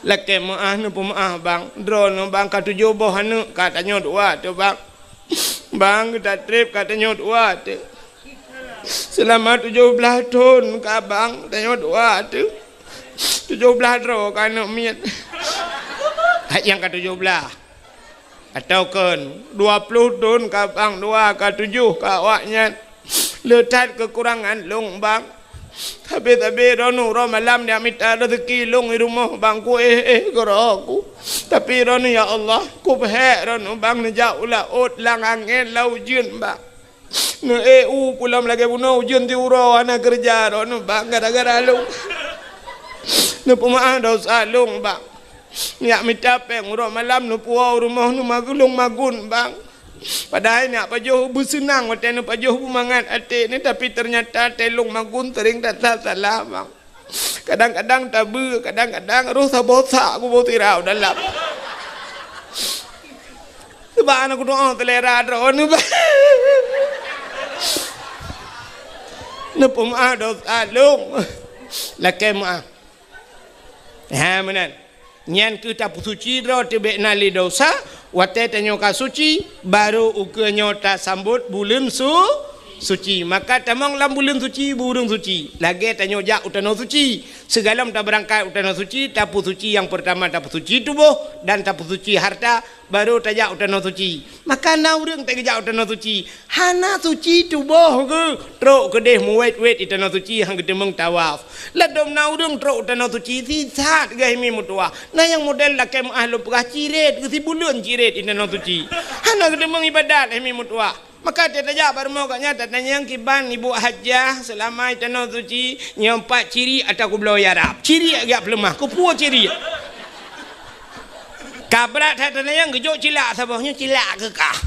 Laki maah nupu maah bang. Dro nu bang katujuh boh anu katanya dua tu bang. Bang kita trip katanya dua tu. Selama 17 tahun ke abang tanya doa tu 17 roh kan miat yang ke 17 atau kan 20 tahun ke abang doa ke 7 ke awaknya letat kekurangan long bang tapi rono roh malam dia minta rezeki long di rumah bang ku aku tapi rono ya Allah ku pehek rono bang nejak ulah ot lang angin lau jun bang no pulang lagi puno ujian ti uro anak kerja no bang gara-gara lu no pemaah dosa lung bang nyak minta peng uro malam no puau rumah no magulung magun bang padahal nyak pajoh bersenang wate no pajoh bumangat ate ni tapi ternyata telung magun tering tak salah bang kadang-kadang tabu kadang-kadang roh sabosa aku bau tirau dalam sebab anak doa telera drone bang Nupum dosa lung laki maaf menan nyan kita suci ro tibek nali dosa wate tanyo ka suci baru ukenyo ta sambut bulan suci maka tamang lam bulan suci burung suci lagi tanyo jak utano suci segala ta berangkat utano suci tapu suci yang pertama tapu suci tubuh dan tapu suci harta baru tajak utano suci maka na urang tak jak utano suci hana suci tubuh ke trok kedeh muwet-wet utano suci hang gedemeng tawaf ladom na urang trok utano suci sisat gah mi mutua na yang model laki ahlu perah ciret ke si bulan ciret utano suci hana gedemeng ibadat mi mutua maka dia tajak baru mau katnya tanya yang kiban ibu hajah selama utano suci nyempat ciri atau ku belau yarab ciri agak pelemah ku puas ciri kabrat hatan yang gejok cilak sabahnya cilak ke kah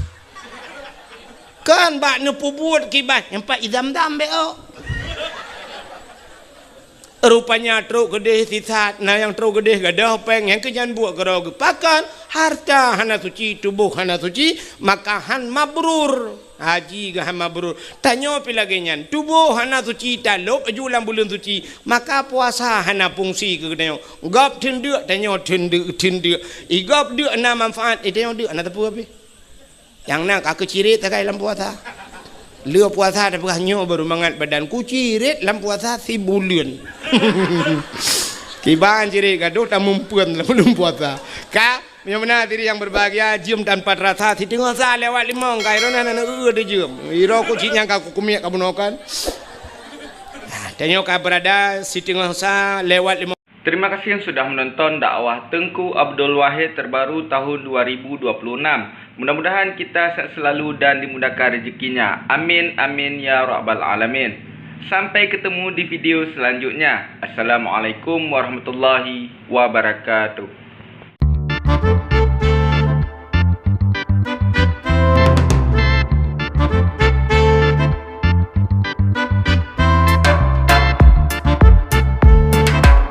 kan bak nepu buat kiban nyempat izam-dam beo rupanya truk gedeh sisat nah yang truk gedeh gadah peng yang kejan buat gerau gepakan harta hana suci tubuh hana suci maka han mabrur haji gah mabrur tanya pi lagi nyan tubuh hana suci taluk ajulan bulan suci maka puasa hana fungsi ke tanya gap tendek tanya tendek igap dek na manfaat tanya dek na tepu api yang nak aku cirit tak dalam puasa lua puasa dah beranyo baru mangat badan ku cirit dalam puasa si bulan kiban cirit gaduh tak mumpuan dalam puasa ka yang mana diri yang berbahagia jam tanpa rasa si tengah sah lewat limang kai rona nana dia jam iro ku cinya ka ku kumiak ka bunokan Tengok berada Siti Nurhaliza lewat 5. Terima kasih yang sudah menonton dakwah Tengku Abdul Wahid terbaru tahun 2026. Mudah-mudahan kita sehat selalu dan dimudahkan rezekinya. Amin amin ya rabbal alamin. Sampai ketemu di video selanjutnya. Assalamualaikum warahmatullahi wabarakatuh.